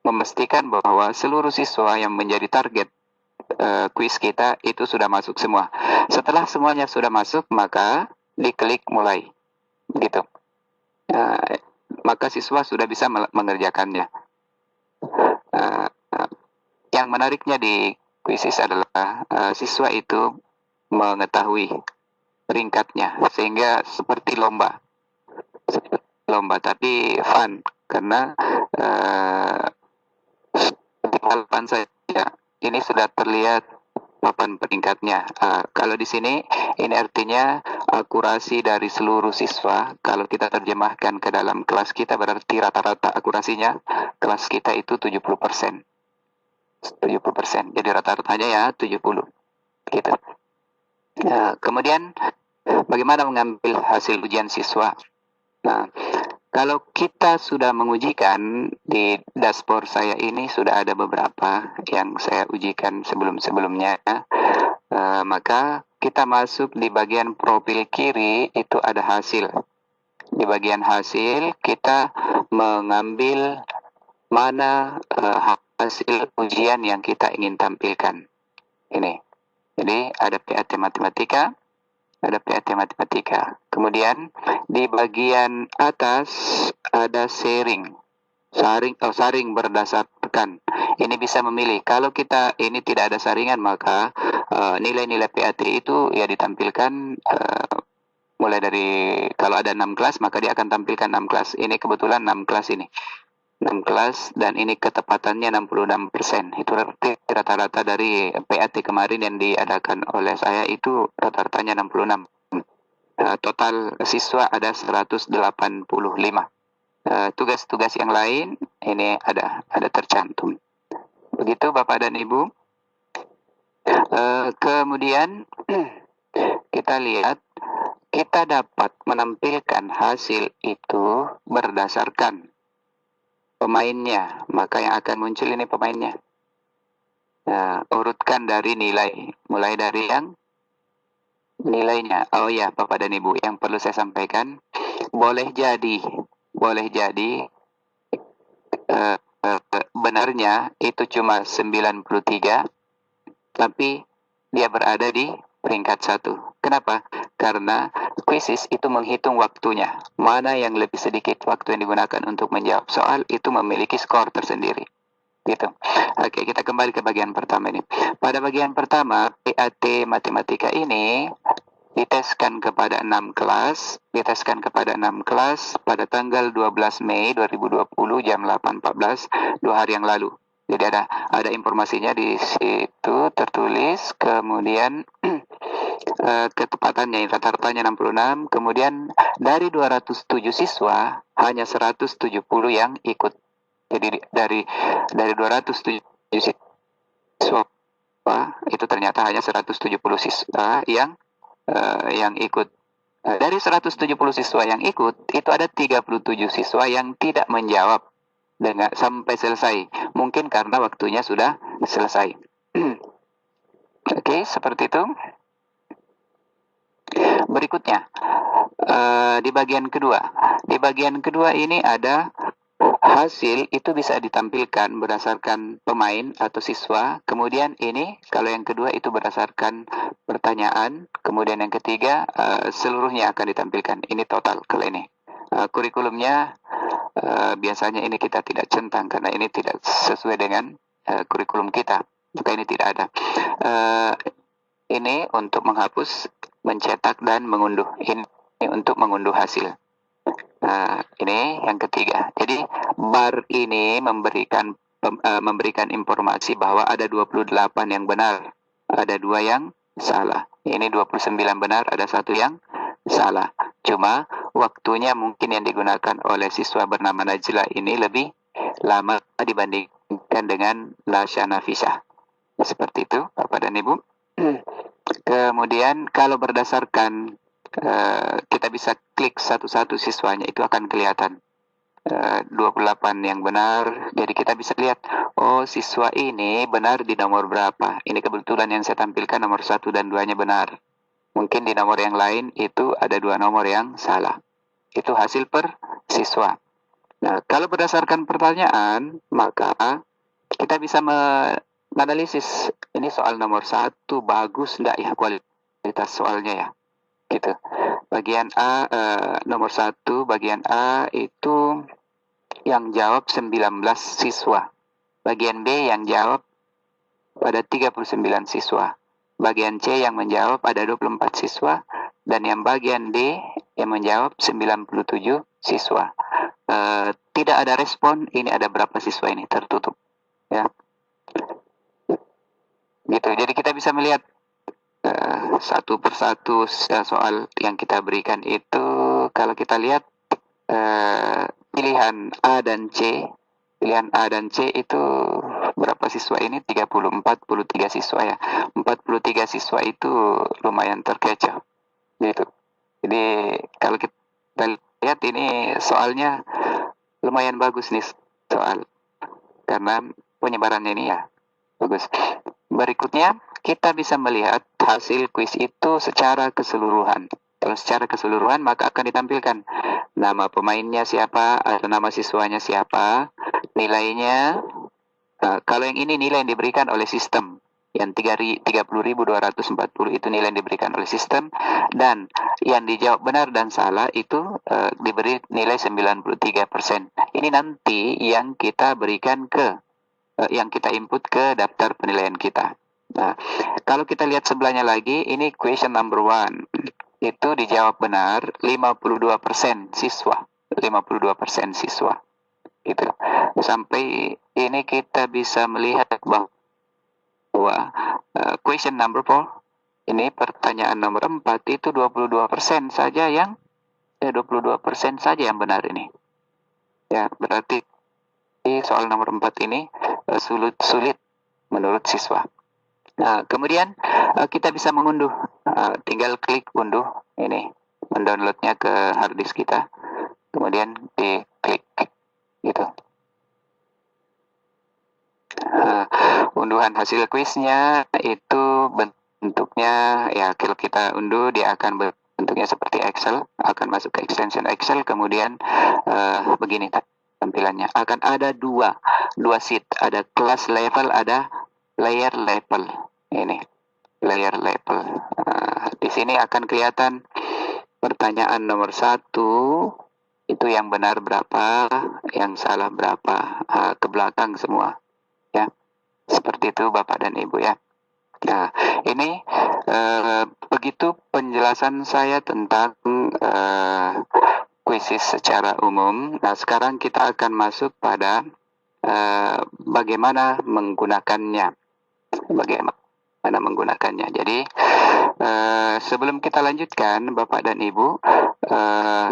memastikan bahwa seluruh siswa yang menjadi target kuis kita itu sudah masuk semua. Setelah semuanya sudah masuk, maka diklik mulai. Gitu. Maka siswa sudah bisa mengerjakannya. Yang menariknya di kuisis adalah siswa itu mengetahui peringkatnya, sehingga seperti lomba tapi fun, karena di halaman saya ini sudah terlihat papan peringkatnya. Kalau di sini ini artinya akurasi dari seluruh siswa. Kalau kita terjemahkan ke dalam kelas kita, berarti rata-rata akurasinya kelas kita itu 70%. Jadi rata-ratanya ya 70. Gitu. Kemudian bagaimana mengambil hasil ujian siswa? Nah, kalau kita sudah mengujikan, di dashboard saya ini sudah ada beberapa yang saya ujikan sebelum-sebelumnya, maka kita masuk di bagian profil kiri, itu ada hasil. Di bagian hasil kita mengambil mana hasil ujian yang kita ingin tampilkan. Ini. Jadi ada PAT matematika, Kemudian di bagian atas ada saring berdasarkan. Ini bisa memilih. Kalau kita ini tidak ada saringan, maka nilai-nilai PAT itu ya ditampilkan mulai dari, kalau ada 6 kelas maka dia akan tampilkan 6 kelas. Ini kebetulan 6 kelas ini. 6 kelas dan ini ketepatannya 66%. Itu rata-rata dari PAT kemarin yang diadakan oleh saya itu rata-ratanya 66. Total siswa ada 185. Tugas-tugas yang lain ini ada tercantum. Begitu Bapak dan Ibu. Kemudian kita lihat, kita dapat menampilkan hasil itu berdasarkan pemainnya, maka yang akan muncul ini pemainnya. Nah, urutkan dari nilai, mulai dari yang nilainya. Oh ya, Bapak dan Ibu, yang perlu saya sampaikan, boleh jadi benarnya itu cuma 93, tapi dia berada di peringkat 1. Kenapa? Karena kuisis itu menghitung waktunya. Mana yang lebih sedikit waktu yang digunakan untuk menjawab soal itu memiliki skor tersendiri. Gitu. Oke, kita kembali ke bagian pertama ini. Pada bagian pertama, PAT Matematika ini diteskan kepada 6 kelas pada tanggal 12 Mei 2020 jam 8.14, 2 hari yang lalu. Jadi ada informasinya di situ tertulis, kemudian ketepatannya rata-ratanya 66, kemudian dari 207 siswa hanya 170 yang ikut. Jadi dari 207 siswa itu ternyata hanya 170 siswa yang ikut. Dari 170 siswa yang ikut, itu ada 37 siswa yang tidak menjawab sampai selesai. Mungkin karena waktunya sudah selesai. Oke, seperti itu. Berikutnya, di bagian kedua. Di bagian kedua ini ada hasil itu bisa ditampilkan berdasarkan pemain atau siswa. Kemudian ini, kalau yang kedua itu berdasarkan pertanyaan. Kemudian yang ketiga, seluruhnya akan ditampilkan. Ini total kalau ini. Kurikulumnya biasanya ini kita tidak centang karena ini tidak sesuai dengan kurikulum kita. Maka ini tidak ada. Ini untuk menghapus, mencetak, dan mengunduh. Ini untuk mengunduh hasil. Ini yang ketiga. Jadi bar ini memberikan informasi bahwa ada 28 yang benar, ada 2 yang salah. Ini 29 benar, ada 1 yang salah. Cuma waktunya mungkin yang digunakan oleh siswa bernama Najla ini lebih lama dibandingkan dengan Lasha Nafisah. Seperti itu, Bapak dan Ibu. Kemudian kalau berdasarkan kita bisa klik satu-satu siswanya, itu akan kelihatan 28 yang benar. Jadi kita bisa lihat, oh siswa ini benar di nomor berapa. Ini kebetulan yang saya tampilkan nomor 1 dan 2-nya benar. Mungkin di nomor yang lain itu ada 2 nomor yang salah. Itu hasil per siswa. Nah, kalau berdasarkan pertanyaan, maka kita bisa menganalisis ini soal nomor 1 bagus enggak ya kualitas soalnya ya. Gitu. Bagian A, nomor 1, bagian A itu yang jawab 19 siswa. Bagian B yang jawab pada 39 siswa. Bagian C yang menjawab ada 24 siswa. Dan yang bagian D yang menjawab 97 siswa. Tidak ada respon, ini ada berapa siswa ini, tertutup. Ya. Gitu. Jadi kita bisa melihat satu persatu soal yang kita berikan itu. Kalau kita lihat pilihan A dan C itu berapa siswa ini? 43 siswa ya. 43 siswa itu lumayan terkecoh gitu. Jadi kalau kita lihat ini soalnya lumayan bagus nih soal, karena penyebarannya ini ya bagus. Berikutnya kita bisa melihat hasil kuis itu secara keseluruhan. Kalau secara keseluruhan maka akan ditampilkan nama pemainnya siapa atau nama siswanya siapa, nilainya. Kalau yang ini nilai yang diberikan oleh sistem, yang 30.240 itu nilai yang diberikan oleh sistem, dan yang dijawab benar dan salah itu diberi nilai 93%. Ini nanti yang kita berikan yang kita input ke daftar penilaian kita. Nah, kalau kita lihat sebelahnya lagi, ini question number 1. Itu dijawab benar 52% siswa. 52% siswa. Gitu. Sampai ini kita bisa melihat bahwa question number 4, ini pertanyaan nomor 4 itu 22% saja yang 22% saja yang benar ini. Ya, berarti soal nomor 4 ini sulit menurut siswa. Nah, kemudian kita bisa mengunduh, tinggal klik unduh ini, mendownloadnya ke hard disk kita, kemudian diklik gitu. Unduhan hasil kuisnya itu bentuknya ya, kalau kita unduh dia akan bentuknya seperti Excel, akan masuk ke extension Excel, kemudian begini tampilannya. Akan ada dua sheet, ada class level, ada layer level. Ini layer level. Di sini akan kelihatan pertanyaan nomor 1 itu yang benar berapa, yang salah berapa, ke belakang semua. Ya, seperti itu Bapak dan Ibu ya. Nah, ini begitu penjelasan saya tentang kuisis secara umum. Nah, sekarang kita akan masuk pada bagaimana menggunakannya. Bagaimana menggunakannya. Jadi, sebelum kita lanjutkan, Bapak dan Ibu,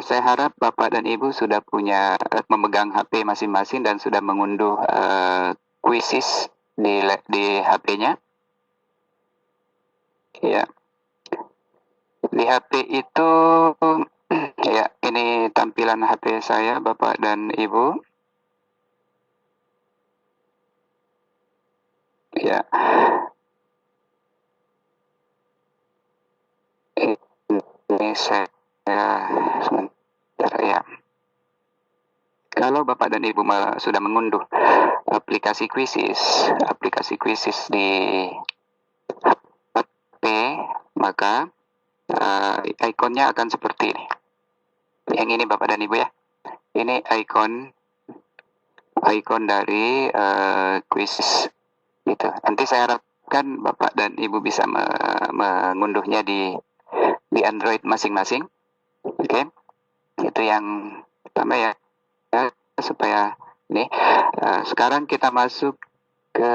saya harap Bapak dan Ibu sudah punya memegang HP masing-masing dan sudah mengunduh kuisis di HP-nya. Ya. Di HP itu ya, ini tampilan HP saya Bapak dan Ibu. Ya. Ini saya sebentar ya. Kalau Bapak dan Ibu sudah mengunduh aplikasi kuisis di HP, maka ikonnya akan seperti ini. Yang ini Bapak dan Ibu ya. Ini ikon dari kuisis gitu. Nanti saya harapkan Bapak dan Ibu bisa mengunduhnya di Android masing-masing. Oke. Itu yang pertama ya, supaya ini. Sekarang kita masuk ke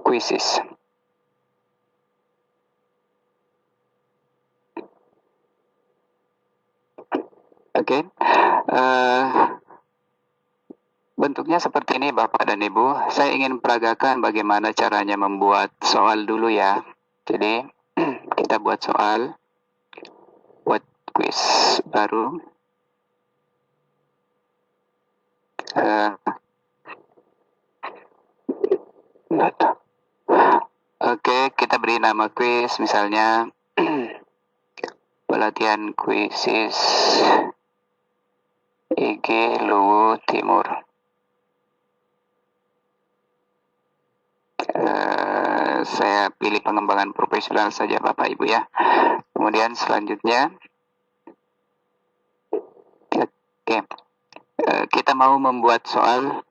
kuisis. Oke. Bentuknya seperti ini Bapak dan Ibu. Saya ingin peragakan bagaimana caranya membuat soal dulu ya. Jadi kita buat soal, buat kuis baru. Oke, kita beri nama kuis misalnya pelatihan kuisis IG Luwu Timur. Saya pilih pengembangan profesional saja Bapak Ibu ya. Kemudian selanjutnya, oke, kita mau membuat soal.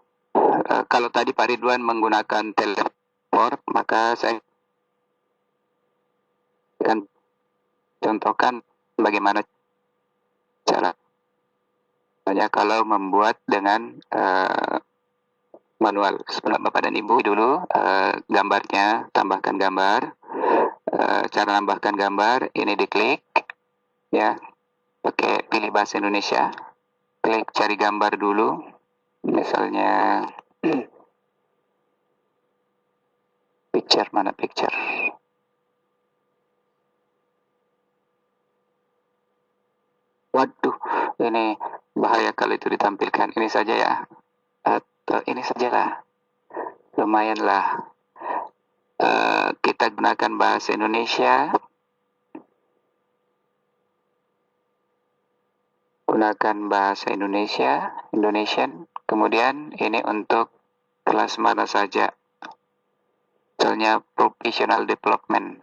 Kalau tadi Pak Ridwan menggunakan teleport, maka saya akan contohkan bagaimana caranya kalau membuat dengan manual. Sebelum Bapak dan Ibu dulu gambarnya, tambahkan gambar. Cara tambahkan gambar ini diklik ya, pakai pilih bahasa Indonesia, klik cari gambar dulu, misalnya picture, mana picture, waduh ini bahaya kalau itu ditampilkan. Ini saja ya, atau ini sajalah, lumayan lah. Kita gunakan bahasa Indonesia, Indonesian. Kemudian ini untuk kelas mana saja, misalnya professional development.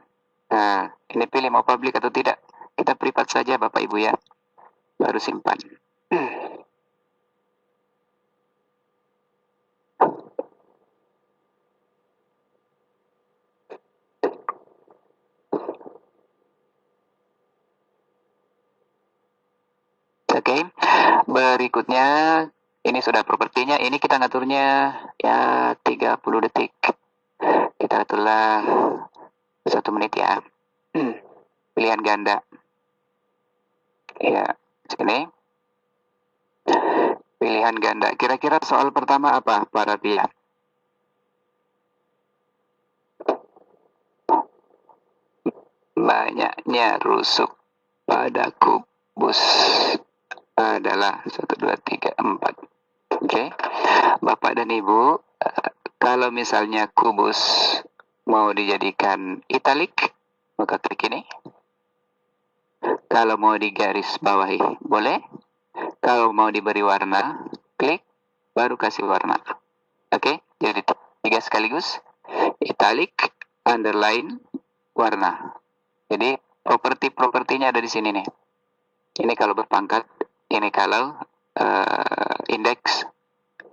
Nah, ini pilih mau public atau tidak. Kita privat saja Bapak Ibu ya, baru simpan. Oke, berikutnya ini sudah propertinya. Ini kita ngaturnya ya 30 detik. Kita aturlah 1 menit ya. Pilihan ganda. Ya, sini. Pilihan ganda. Kira-kira soal pertama apa para pilihan? banyaknya rusuk pada kubus adalah 1, 2, 3, 4. Oke, Bapak dan Ibu, kalau misalnya kubus mau dijadikan italik, maka klik ini. Kalau mau digaris bawahi, boleh. Kalau mau diberi warna, klik, baru kasih warna. Oke, jadi 3 sekaligus. Italic, underline, warna. Jadi properti-propertinya ada di sini nih. Ini kalau berpangkat, ini kalau indeks,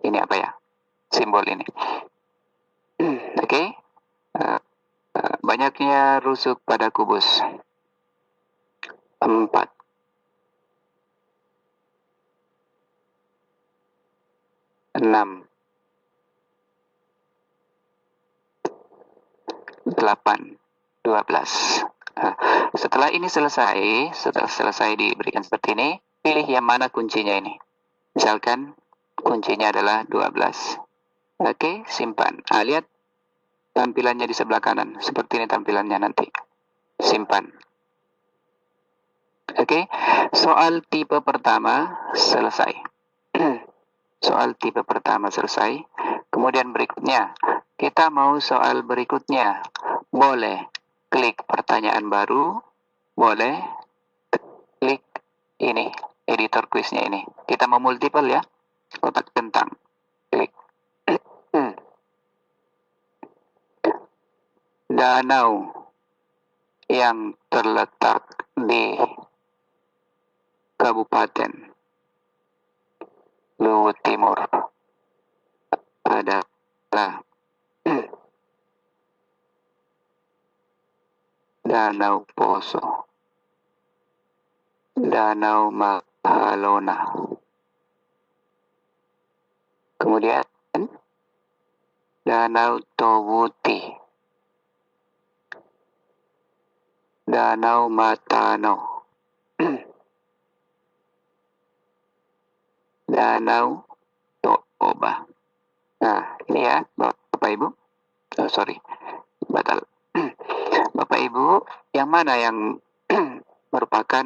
ini apa ya? Simbol ini. Oke. Banyaknya rusuk pada kubus. 4. 6. 8. 12. Setelah ini selesai, setelah selesai diberikan seperti ini, pilih yang mana kuncinya ini. Misalkan kuncinya adalah 12. Oke, simpan. Lihat tampilannya di sebelah kanan. Seperti ini tampilannya nanti. Simpan. Oke, soal tipe pertama selesai. Soal tipe pertama selesai. Kemudian berikutnya, kita mau soal berikutnya. Boleh klik pertanyaan baru, boleh klik ini, editor quiznya ini. Kita mau multiple ya, kotak tentang. Klik. Danau yang terletak di Kabupaten Luwu Timur adalah Danau Poso, Danau Mahalona, kemudian Danau Towuti, Danau Matano, Danau Toba. Nah, ini ya, Bapak Ibu. Sorry, batal. Bapak Ibu, yang mana yang merupakan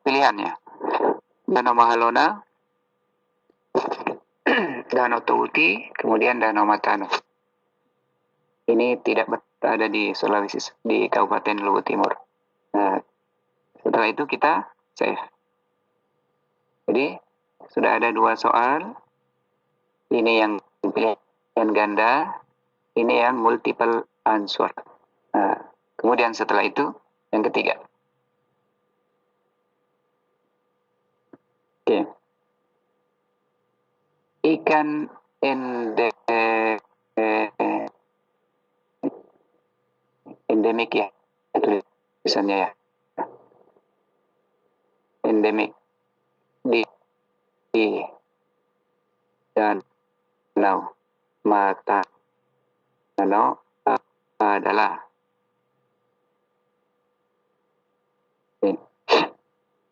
pilihannya? Danau Mahalona, Danau Towuti, kemudian Danau Matano. Ini tidak berada di Sulawesi, di Kabupaten Luwu Timur. Nah, setelah itu kita save. Jadi sudah ada 2 soal. Ini yang pilihan ganda, ini yang multiple answer. Nah, kemudian setelah itu yang ketiga. Oke. Ikan endemik ya tulisannya ya. Endemik di Danau Matano adalah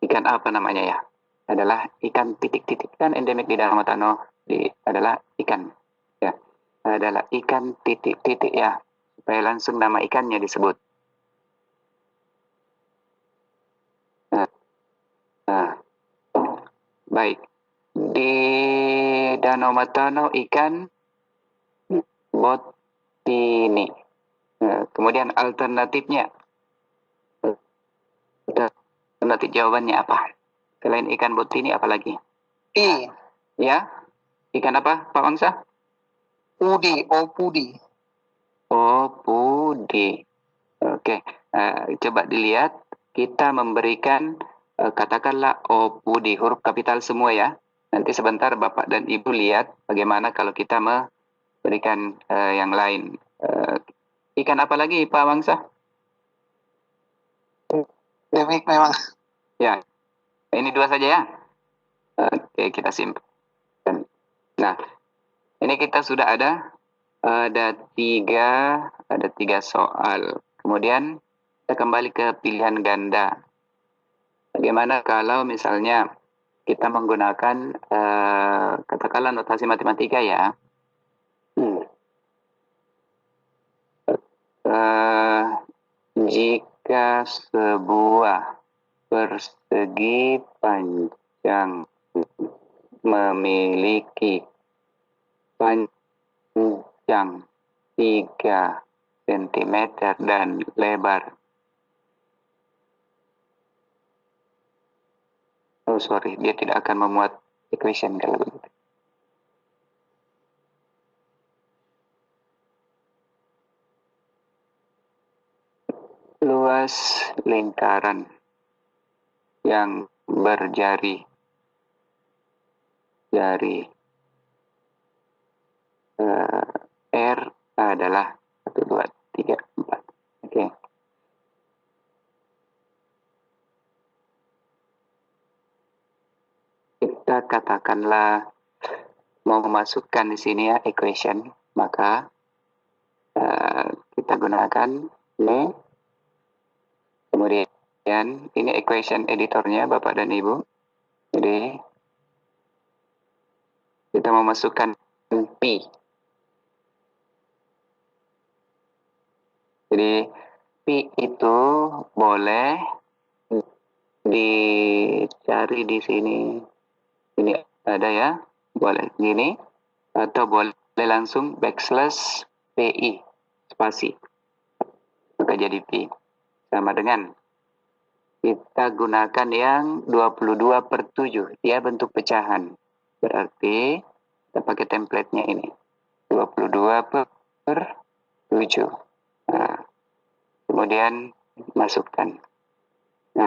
ikan apa namanya ya? Adalah ikan titik-titik. Kan endemik di Danau Matano adalah ikan ya. Adalah ikan titik-titik ya. Supaya langsung nama ikannya disebut. Baik. Di Danau Matano ikan botini. Kemudian alternatifnya. Alternatif jawabannya apa? Selain ikan botini apa lagi? Ya? Ikan apa, Pak Wangsa? Pudi. Oh, pudi. Oke. Coba dilihat. Kita memberikan katakanlah pudi, huruf kapital semua ya. Nanti sebentar Bapak dan Ibu lihat bagaimana kalau kita memberikan yang lain. Ikan apa lagi Pak Wangsa? Endemik memang. Ya, ini 2 saja ya. Oke, kita simpan. Nah, ini kita sudah ada 3 soal. Kemudian kita kembali ke pilihan ganda. Bagaimana kalau misalnya kita menggunakan katakanlah notasi matematika ya. Jika sebuah persegi panjang memiliki panjang 3 cm dan lebar. Oh sorry, dia tidak akan memuat equation kalau begitu. Luas lingkaran yang berjari R adalah 1, 2, 3, 4. Oke. Kita katakanlah mau memasukkan di sini ya equation, maka kita gunakan ini. Kemudian ini equation editornya Bapak dan Ibu. Jadi kita memasukkan P. Jadi P itu boleh dicari di sini. Ini ada ya, boleh gini atau boleh langsung backslash PI spasi. Maka jadi P sama dengan kita gunakan yang 22/7, dia bentuk pecahan. Berarti kita pakai template-nya ini. 22/7. Nah, kemudian masukkan. Nah,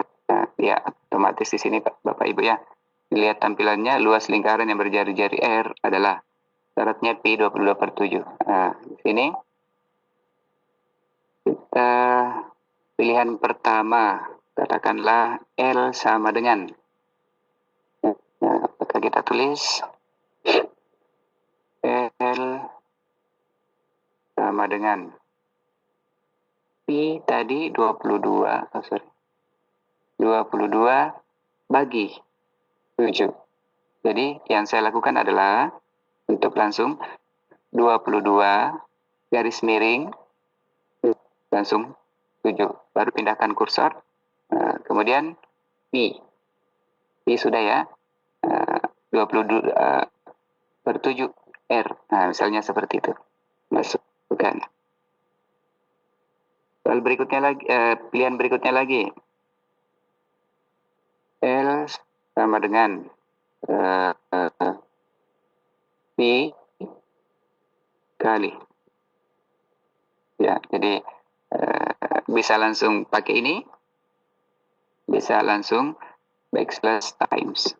ya otomatis di sini Bapak Ibu ya. Lihat tampilannya, luas lingkaran yang berjari-jari R adalah syaratnya P 22/7. Nah, di sini kita pilihan pertama, katakanlah L sama dengan. Nah, maka kita tulis L sama dengan P tadi 22 bagi 7. Jadi yang saya lakukan adalah untuk langsung 22 garis miring langsung 7. Baru pindahkan kursor. Kemudian P sudah ya. 22/7 R. Nah, misalnya seperti itu. Masukkan. Lalu berikutnya lagi, pilihan berikutnya lagi. L sama dengan P kali. Ya, jadi bisa langsung pakai ini, bisa langsung backslash times.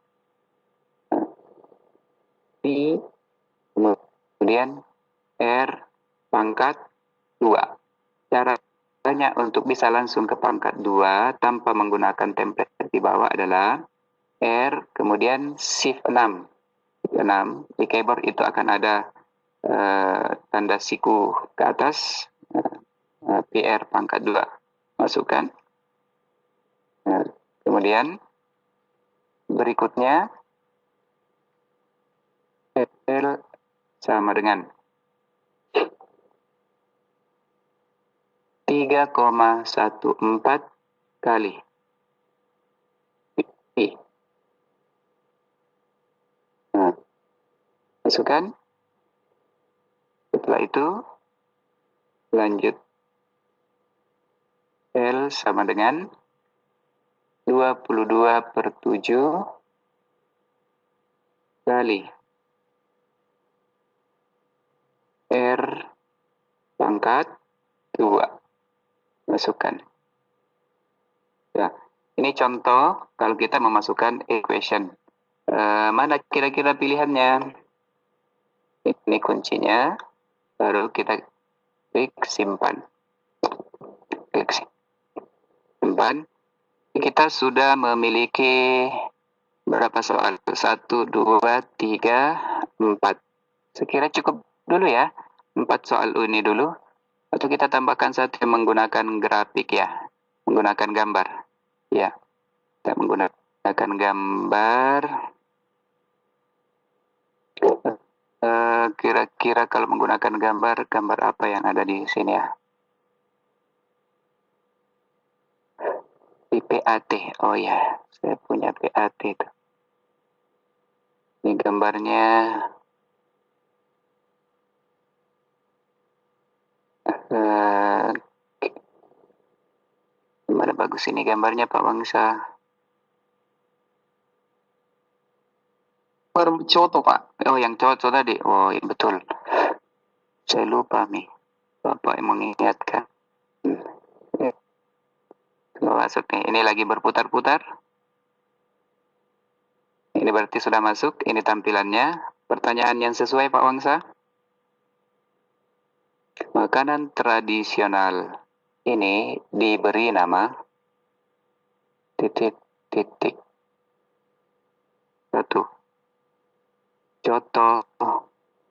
P kemudian R pangkat 2. Caranya untuk bisa langsung ke pangkat 2 tanpa menggunakan template di bawah adalah R kemudian shift 6. Di keyboard itu akan ada tanda siku ke atas, PR pangkat 2. Masukkan. Kemudian berikutnya L sama dengan 3,14 kali P. Nah, masukkan. Setelah itu lanjut L sama dengan 22/7 kali R pangkat 2. Masukkan. Ya, ini contoh kalau kita memasukkan equation. Mana kira-kira pilihannya? Ini kuncinya. Baru kita klik simpan. Klik simpan. Kita sudah memiliki berapa soal? 1, 2, 3, 4. Sekira cukup dulu ya. 4 soal ini dulu. Atau kita tambahkan satu yang menggunakan grafik ya. Menggunakan gambar. Ya. Kita menggunakan gambar. Kira-kira kalau menggunakan gambar apa yang ada di sini ya? PAT. Oh ya, saya punya PAT itu. Ini gambarnya. Gimana bagus ini gambarnya Pak Bangsa? Bercoto, Pak. Oh, yang cowok tadi. Oh, iya, betul. Saya lupa nih. Bapak yang mengingatkan. Masuk nih. Ini lagi berputar-putar. Ini berarti sudah masuk. Ini tampilannya. Pertanyaan yang sesuai Pak Wangsa. Makanan tradisional ini diberi nama titik. Satu. Coto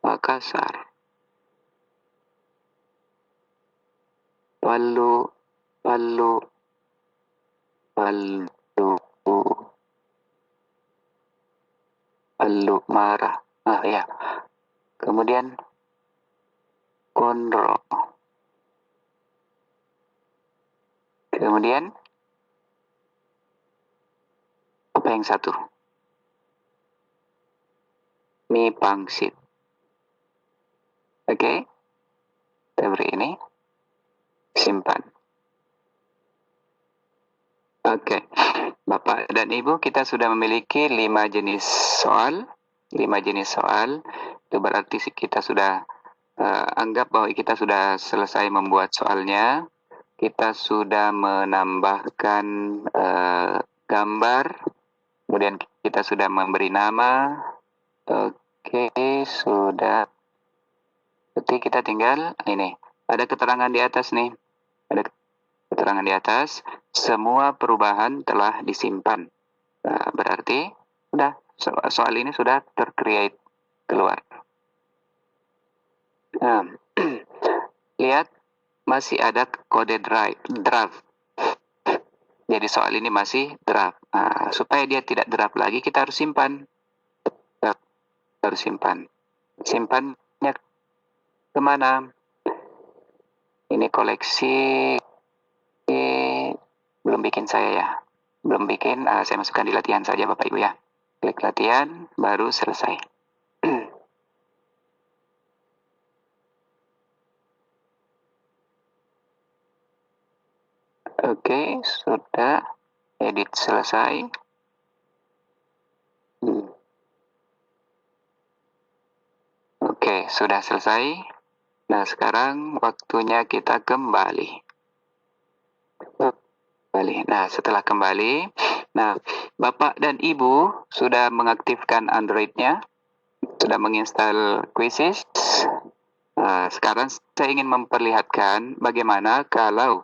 Makassar. Palu marah. Ah ya. Kemudian Kondro. Kemudian apa yang satu? Mie pangsit. Oke. Kita beri ini. Simpan. Oke. Bapak dan Ibu, kita sudah memiliki 5 jenis soal. 5 jenis soal. Itu berarti kita sudah anggap bahwa kita sudah selesai membuat soalnya. Kita sudah menambahkan gambar. Kemudian kita sudah memberi nama. Oke, sudah. Berarti kita tinggal ini. Ada keterangan di atas nih. Ada keterangan di atas. Semua perubahan telah disimpan. Nah, berarti sudah soal ini sudah tercreate keluar. Nah, lihat masih ada kode draft. Jadi soal ini masih draft. Nah, supaya dia tidak draft lagi, kita harus simpan. Simpannya kemana? Ini koleksi belum bikin saya ya. Belum bikin, saya masukkan di latihan saja Bapak Ibu ya. Klik latihan, baru selesai. Oke, sudah edit selesai. Oke, sudah selesai. Nah, sekarang waktunya kita kembali. Nah, setelah kembali, nah, Bapak dan Ibu sudah mengaktifkan Android-nya, sudah menginstal Quizzes. Nah, sekarang saya ingin memperlihatkan bagaimana kalau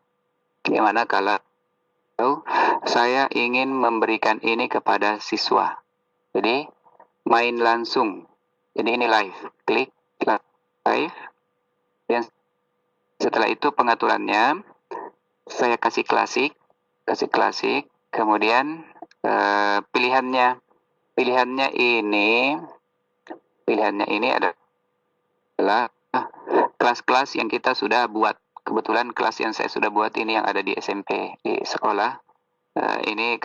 saya ingin memberikan ini kepada siswa. Jadi, main langsung. Jadi ini live. Klik live. Dan setelah itu pengaturannya, saya kasih klasik. Kemudian pilihannya ini adalah kelas-kelas yang kita sudah buat. Kebetulan kelas yang saya sudah buat ini yang ada di SMP, di sekolah. Ini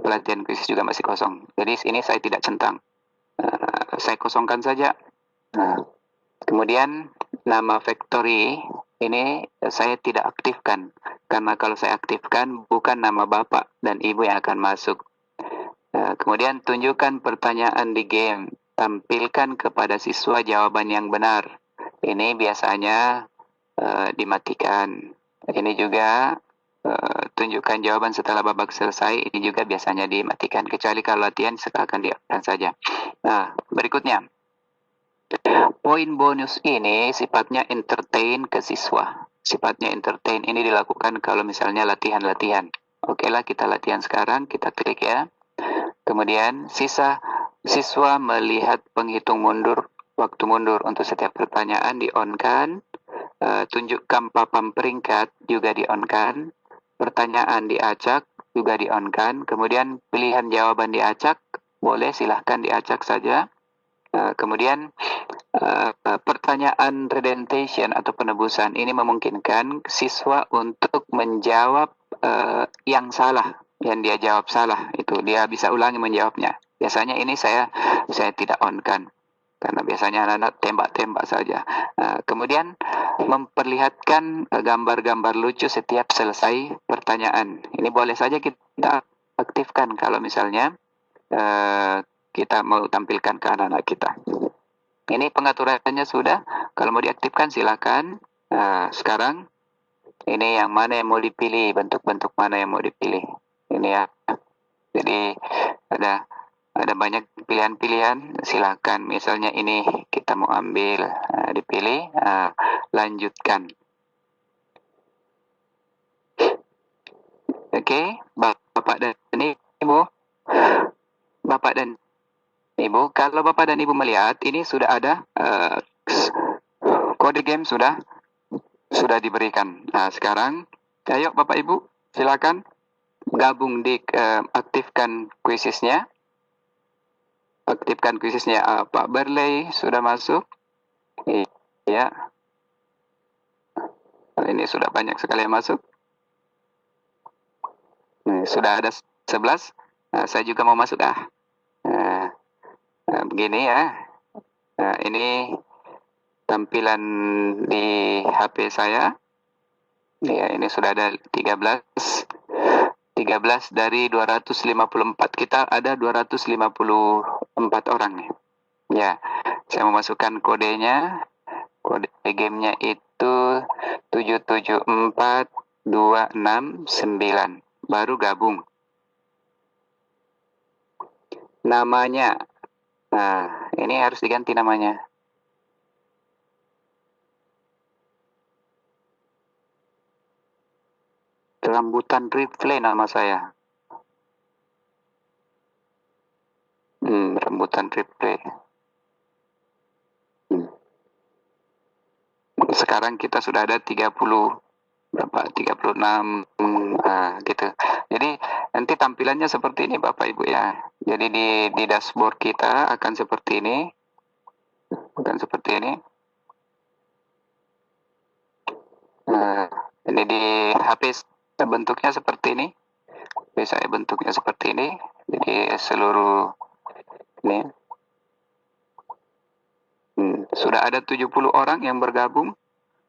pelatihan kuis juga masih kosong. Jadi ini saya tidak centang. Saya kosongkan saja. Kemudian nama factory ini saya tidak aktifkan. Karena kalau saya aktifkan bukan nama Bapak dan Ibu yang akan masuk. Kemudian tunjukkan pertanyaan di game. Tampilkan kepada siswa jawaban yang benar. Ini biasanya dimatikan. Ini juga tunjukkan jawaban setelah babak selesai. Ini juga biasanya dimatikan. Kecuali kalau latihan akan diaktifkan saja. Nah, berikutnya. Poin bonus ini sifatnya entertain ke siswa. Sifatnya entertain ini dilakukan kalau misalnya latihan-latihan. Oke lah, kita latihan sekarang. Kita klik ya. Kemudian siswa melihat penghitung mundur, waktu mundur untuk setiap pertanyaan di-on-kan. Tunjukkan papan peringkat juga di-on-kan. Pertanyaan diacak juga di-on-kan. Kemudian pilihan jawaban diacak, boleh silahkan diacak saja. Kemudian pertanyaan redentation atau penebusan ini memungkinkan siswa untuk menjawab yang salah, yang dia jawab salah, itu dia bisa ulangi menjawabnya. Biasanya ini saya tidak on kan, karena biasanya anak-anak tembak-tembak saja. Kemudian memperlihatkan gambar-gambar lucu setiap selesai pertanyaan. Ini boleh saja kita aktifkan kalau misalnya kita mau tampilkan ke anak-anak kita. Ini pengaturannya sudah. Kalau mau diaktifkan silakan. Sekarang ini yang mana yang mau dipilih, bentuk-bentuk mana yang mau dipilih. Ini ya. Jadi ada banyak pilihan-pilihan. Silakan. Misalnya ini kita mau ambil, dipilih, lanjutkan. Oke, Bapak dan Ibu. Bapak dan Ibu, kalau Bapak dan Ibu melihat ini sudah ada kode game sudah diberikan. Nah, sekarang ayo Bapak Ibu, silakan gabung di aktifkan kuisisnya. Aktifkan kuisisnya. Pak Berley sudah masuk. Iya. Ini sudah banyak sekali yang masuk. Sudah ada 11. Saya juga mau masuk. Begini ya. Ini tampilan di HP saya. Ya, ini sudah ada 13 dari 254. Kita ada 254 orang nih. Ya, saya memasukkan kodenya. Kode gamenya itu 774269. Baru gabung. Namanya. Nah, ini harus diganti namanya. Rambutan Replay nama saya. Rambutan Replay. Sekarang kita sudah ada 30 berapa? 36 gitu. Jadi nanti tampilannya seperti ini Bapak Ibu ya. Jadi di dashboard kita akan seperti ini. Ini di HP bentuknya seperti ini. Saya bentuknya seperti ini. Jadi seluruh ini sudah ada 70 orang yang bergabung.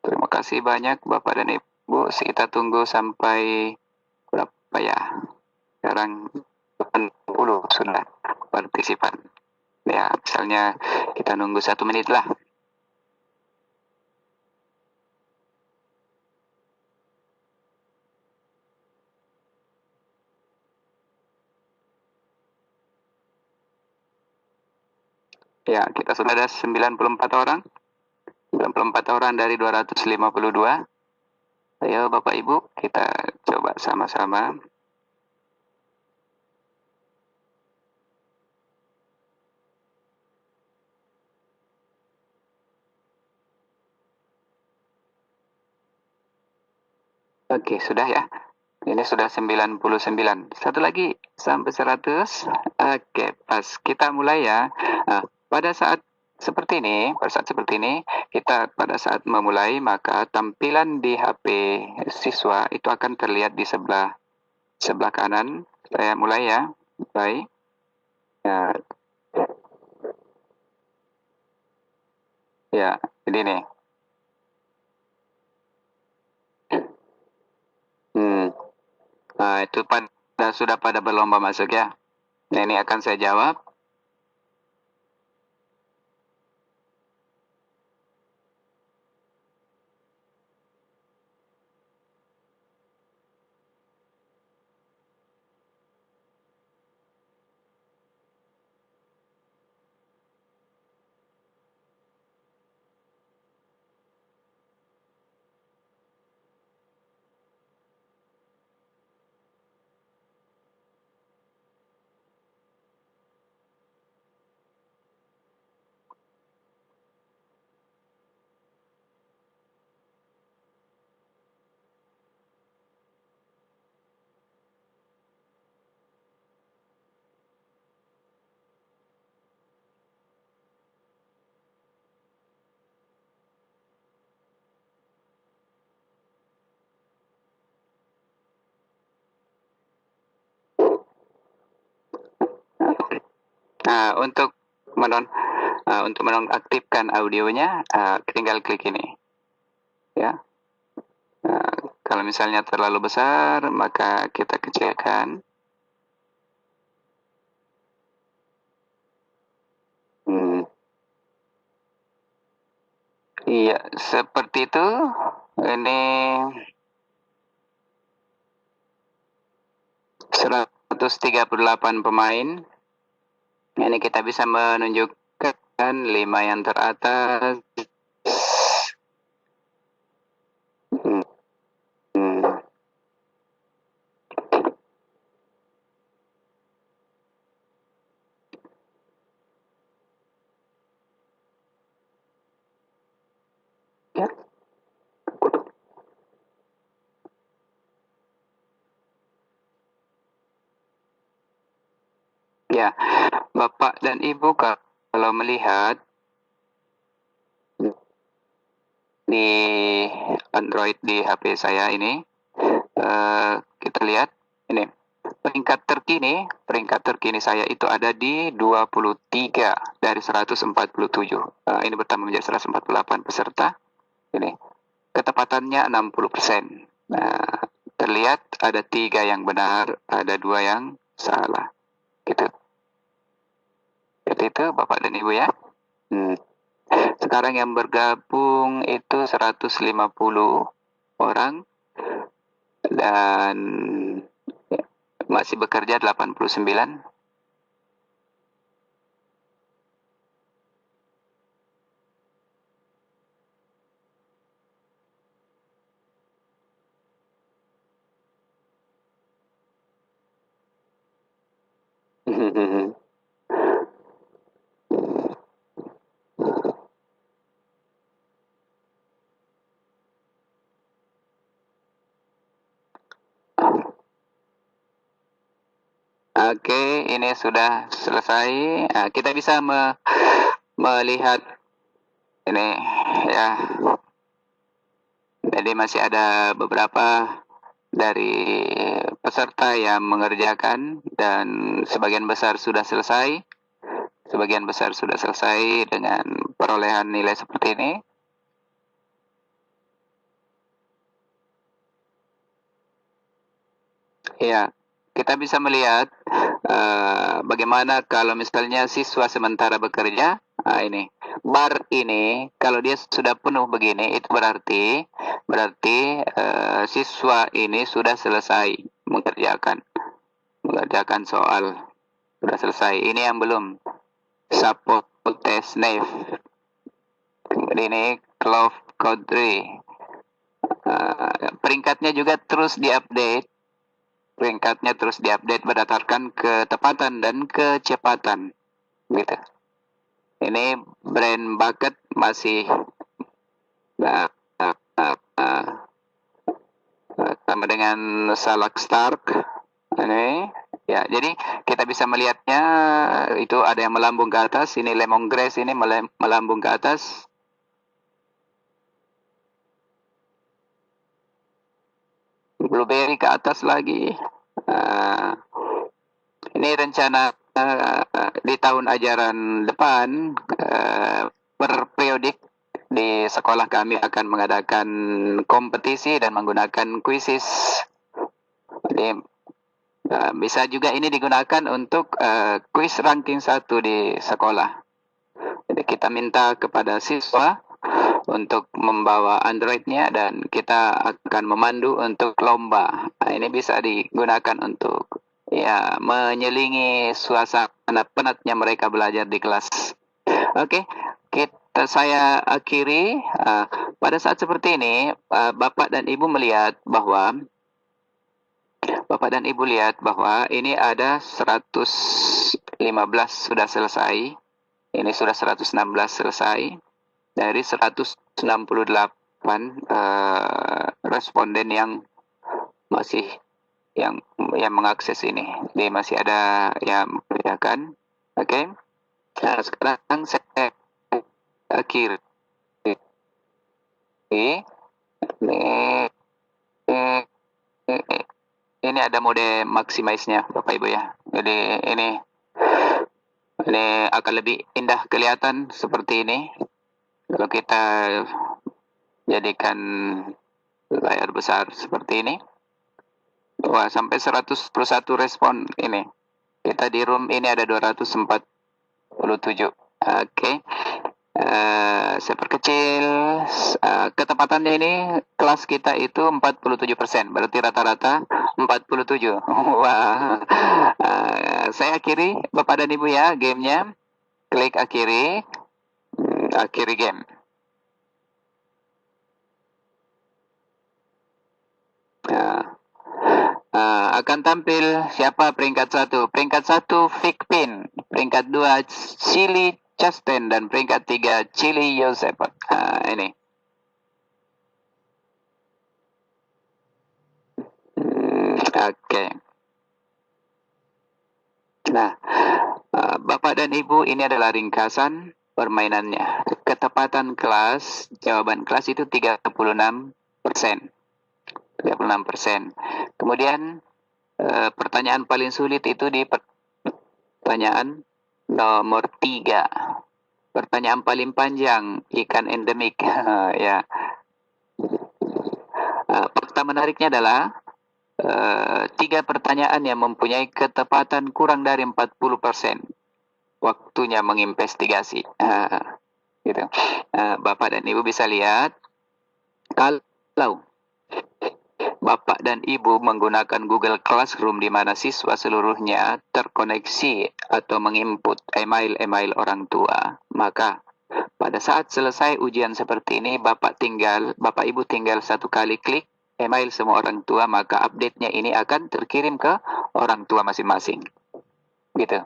Terima kasih banyak Bapak dan Ibu. Kita tunggu sampai berapa ya? Sekarang 80 sudah partisipan. Ya, misalnya kita nunggu 1 menit lah. Ya, kita sudah ada 94 orang. 94 orang dari 252. Ayo Bapak Ibu, kita coba sama-sama. Oke, sudah ya. Ini sudah 99. Satu lagi sampai 100. Oke, pas. Kita mulai ya. Pada saat seperti ini, kita pada saat memulai, maka tampilan di HP siswa itu akan terlihat di sebelah kanan. Saya mulai ya. Baik. Ya, jadi nih. Itu sudah pada berlomba masuk ya. Nah, ini akan saya jawab. Untuk menonaktifkan audionya, tinggal klik ini, ya. Kalau misalnya terlalu besar, maka kita kecilkan. Iya, seperti itu. Ini 138 pemain. Ini kita bisa menunjukkan 5 yang teratas. Ya. Ya, Bapak dan Ibu kalau melihat di Android di HP saya ini, kita lihat ini peringkat terkini saya itu ada di 23 dari 147. Ini bertambah menjadi 148 peserta. Ini ketepatannya 60%. Terlihat ada 3 yang benar, ada 2 yang salah. Gitu. Seperti itu Bapak dan Ibu ya. Sekarang yang bergabung itu 150 orang dan masih bekerja 89. Oke, ini sudah selesai. Kita bisa melihat ini ya. Jadi masih ada beberapa dari peserta yang mengerjakan dan sebagian besar sudah selesai. Sebagian besar sudah selesai dengan perolehan nilai seperti ini. Ya, kita bisa melihat bagaimana kalau misalnya siswa sementara bekerja. Ini bar ini kalau dia sudah penuh begini, itu berarti siswa ini sudah selesai mengerjakan soal, sudah selesai. Ini yang belum, support test NAVE, ini Clove Code 3. Peringkatnya juga terus diupdate. Berdasarkan ketepatan dan kecepatan, gitu. Ini Brain Bucket masih sama dengan Salak Stark. Ini ya, jadi kita bisa melihatnya itu ada yang melambung ke atas. Ini Lemongrass ini melambung ke atas. Blueberry ke atas lagi. Ini rencana di tahun ajaran depan, per periodik di sekolah kami akan mengadakan kompetisi dan menggunakan kuisis. Jadi bisa juga ini digunakan untuk kuis ranking 1 di sekolah. Jadi kita minta kepada siswa untuk membawa Android-nya dan kita akan memandu untuk lomba. Ini bisa digunakan untuk ya menyelingi suasana penatnya mereka belajar di kelas. Oke, saya akhiri. Pada saat seperti ini, Bapak dan Ibu lihat bahwa ini ada 115 sudah selesai. Ini sudah 116 selesai. Dari 168 responden yang masih yang mengakses ini. Jadi masih ada yang mengerjakan. Oke. Nah, sekarang saya akhiri. Ini ada mode maximize-nya Bapak Ibu ya. Jadi ini Ini akan lebih indah kelihatan seperti ini kalau kita jadikan layar besar seperti ini. Wah, sampai 101 respon ini. Kita di room ini ada 247. Oke. Saya perkecil. Ketepatannya ini kelas kita itu 47%. Berarti rata-rata 47. Wah. Saya akhiri Bapak dan Ibu ya gamenya. Klik akhiri. Akhiri game. Akan tampil siapa peringkat 1. Peringkat 1 Fikpin, peringkat 2 Chili Chasten, dan peringkat 3 Chili Yosef. Ini. Oke. Nah, Bapak dan Ibu, ini adalah ringkasan permainannya. Ketepatan kelas, jawaban kelas itu 36%. 36%. Kemudian pertanyaan paling sulit itu di pertanyaan nomor 3. Pertanyaan paling panjang, ikan endemik. Ya. Fakta menariknya adalah 3 pertanyaan yang mempunyai ketepatan kurang dari 40%. Waktunya menginvestigasi. Gitu. Bapak dan Ibu bisa lihat, kalau Bapak dan Ibu menggunakan Google Classroom di mana siswa seluruhnya terkoneksi atau menginput email orang tua, maka pada saat selesai ujian seperti ini, Bapak Ibu tinggal satu kali klik email semua orang tua, maka update-nya ini akan terkirim ke orang tua masing-masing. Gitu.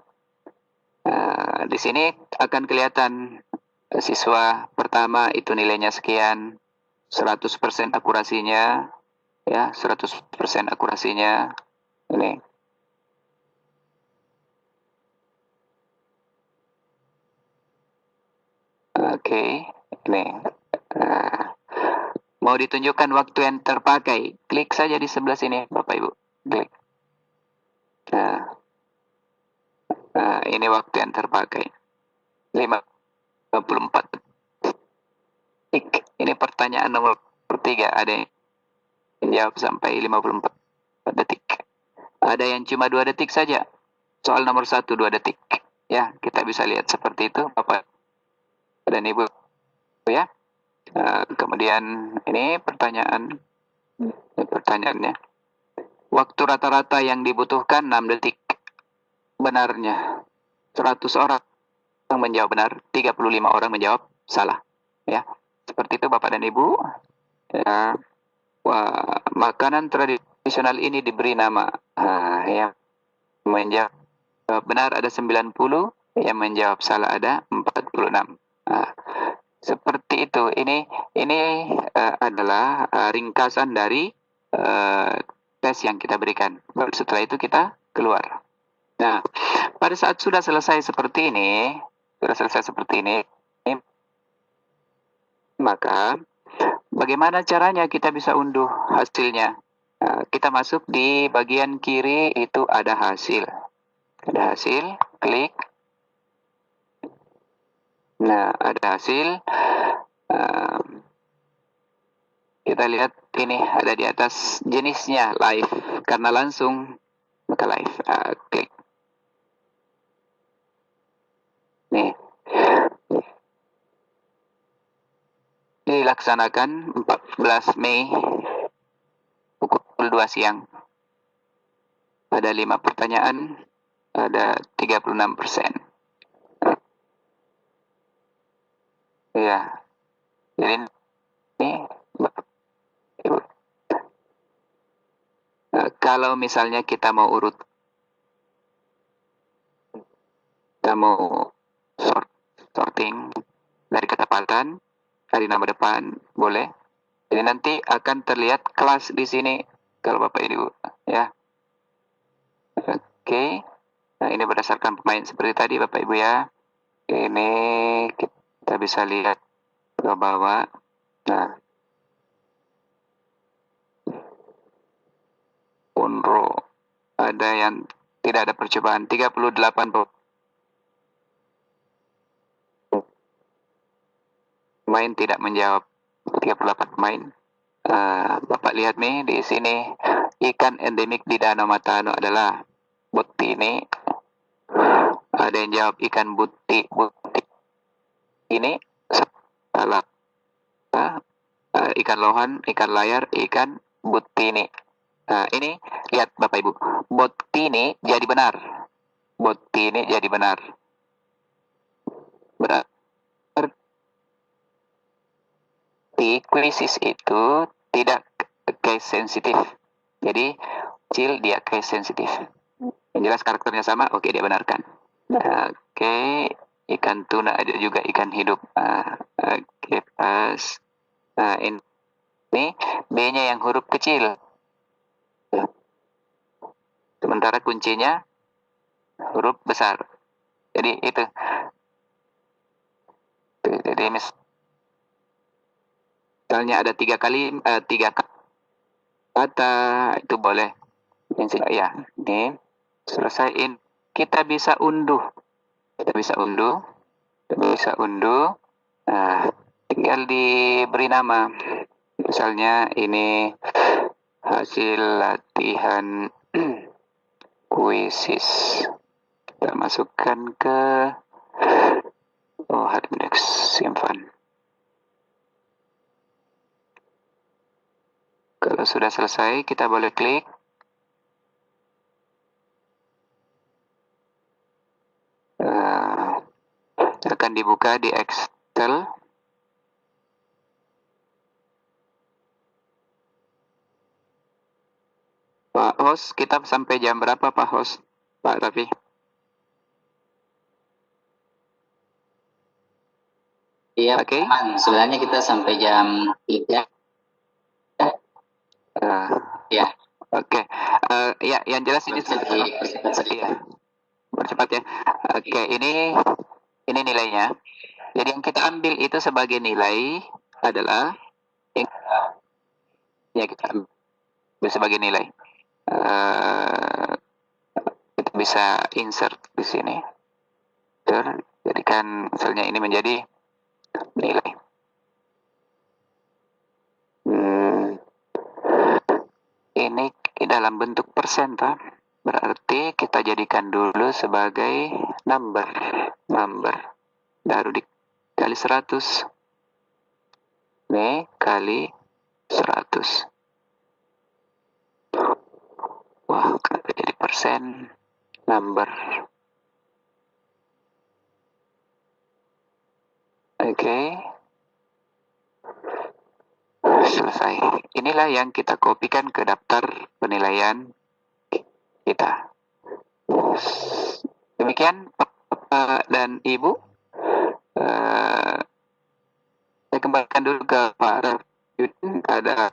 Di sini akan kelihatan siswa pertama itu nilainya sekian, 100% akurasinya. Ya, 100% akurasinya ini. Oke, ini. Mau ditunjukkan waktu yang terpakai, klik saja di sebelah sini, Bapak Ibu. Klik. Ini waktu yang terpakai. 54 detik. Ini pertanyaan nomor 3. Ada yang jawab sampai 54 detik. Ada yang cuma 2 detik saja. Soal nomor 1 2 detik. Ya, kita bisa lihat seperti itu Bapak dan Ibu ya. Kemudian ini pertanyaannya. Waktu rata-rata yang dibutuhkan 6 detik. Benarnya 100 orang menjawab benar, 35 orang menjawab salah. Ya, seperti itu Bapak dan Ibu. Ya. Wah, makanan tradisional ini diberi nama. Yang menjawab benar ada 90, yang menjawab salah ada 46. Seperti itu. Ini adalah ringkasan dari tes yang kita berikan. Baru setelah itu kita keluar. Nah, pada saat sudah selesai seperti ini, maka bagaimana caranya kita bisa unduh hasilnya? Kita masuk di bagian kiri, itu ada hasil. Ada hasil, klik. Nah, ada hasil. Kita lihat ini ada di atas jenisnya live. Karena langsung, maka live. Klik. Nih. Dilaksanakan 14 Mei pukul 2 siang. Ada 5 pertanyaan, ada 36%. Ya. Jadi ini kalau misalnya kita mau sorting dari ketepatan, dari nama depan, boleh. Jadi nanti akan terlihat kelas di sini kalau Bapak Ibu ya. Oke. Nah, ini berdasarkan pemain seperti tadi Bapak Ibu ya. Ini kita bisa lihat ke bawah. Nah. Unro. Ada yang tidak ada percobaan, 38 pemain tidak menjawab. 38 pemain. Bapak lihat nih di sini, ikan endemik di Danau Matano adalah botini. Ada yang jawab ikan buti ini salah. Ikan lohan, ikan layar, ikan butini. Ini lihat Bapak Ibu, botini jadi benar. Botini jadi benar. Berarti krisis itu tidak case sensitif. Jadi kecil dia case sensitif. Yang jelas karakternya sama, oke dia benarkan. Oke, ikan tuna ada juga ikan hidup. Oke, pas. Ini B-nya yang huruf kecil. Sementara kuncinya huruf besar. Jadi itu. Jadi misalnya ada tiga kata, itu boleh. Ya, ini selesaiin. Kita bisa unduh. Tinggal diberi nama. Misalnya ini hasil latihan kuisis. Kita masukkan ke Hardindex, simpan. Kalau sudah selesai, kita boleh klik. Akan dibuka di Excel. Pak Host, kita sampai jam berapa Pak Host? Pak Raffi? Iya, Oke. Sebenarnya kita sampai jam 3. Ya. Oke. Ya, yang jelas ini Percepat saja. Iya. Bercepat ya. Oke, ini nilainya. Jadi yang kita ambil itu sebagai nilai adalah kita ambil sebagai nilai. Kita bisa insert di sini. Jadikan misalnya ini menjadi nilai. Ini dalam bentuk persenta. Berarti kita jadikan dulu sebagai number. Baru dikali 100. Ini kali 100. Wah, kenapa jadi persen? Number. Oke. Selesai. Inilah yang kita kopikan ke daftar penilaian kita. Demikian Bapak dan Ibu. Saya kembalikan dulu ke Pak Raffi. Ada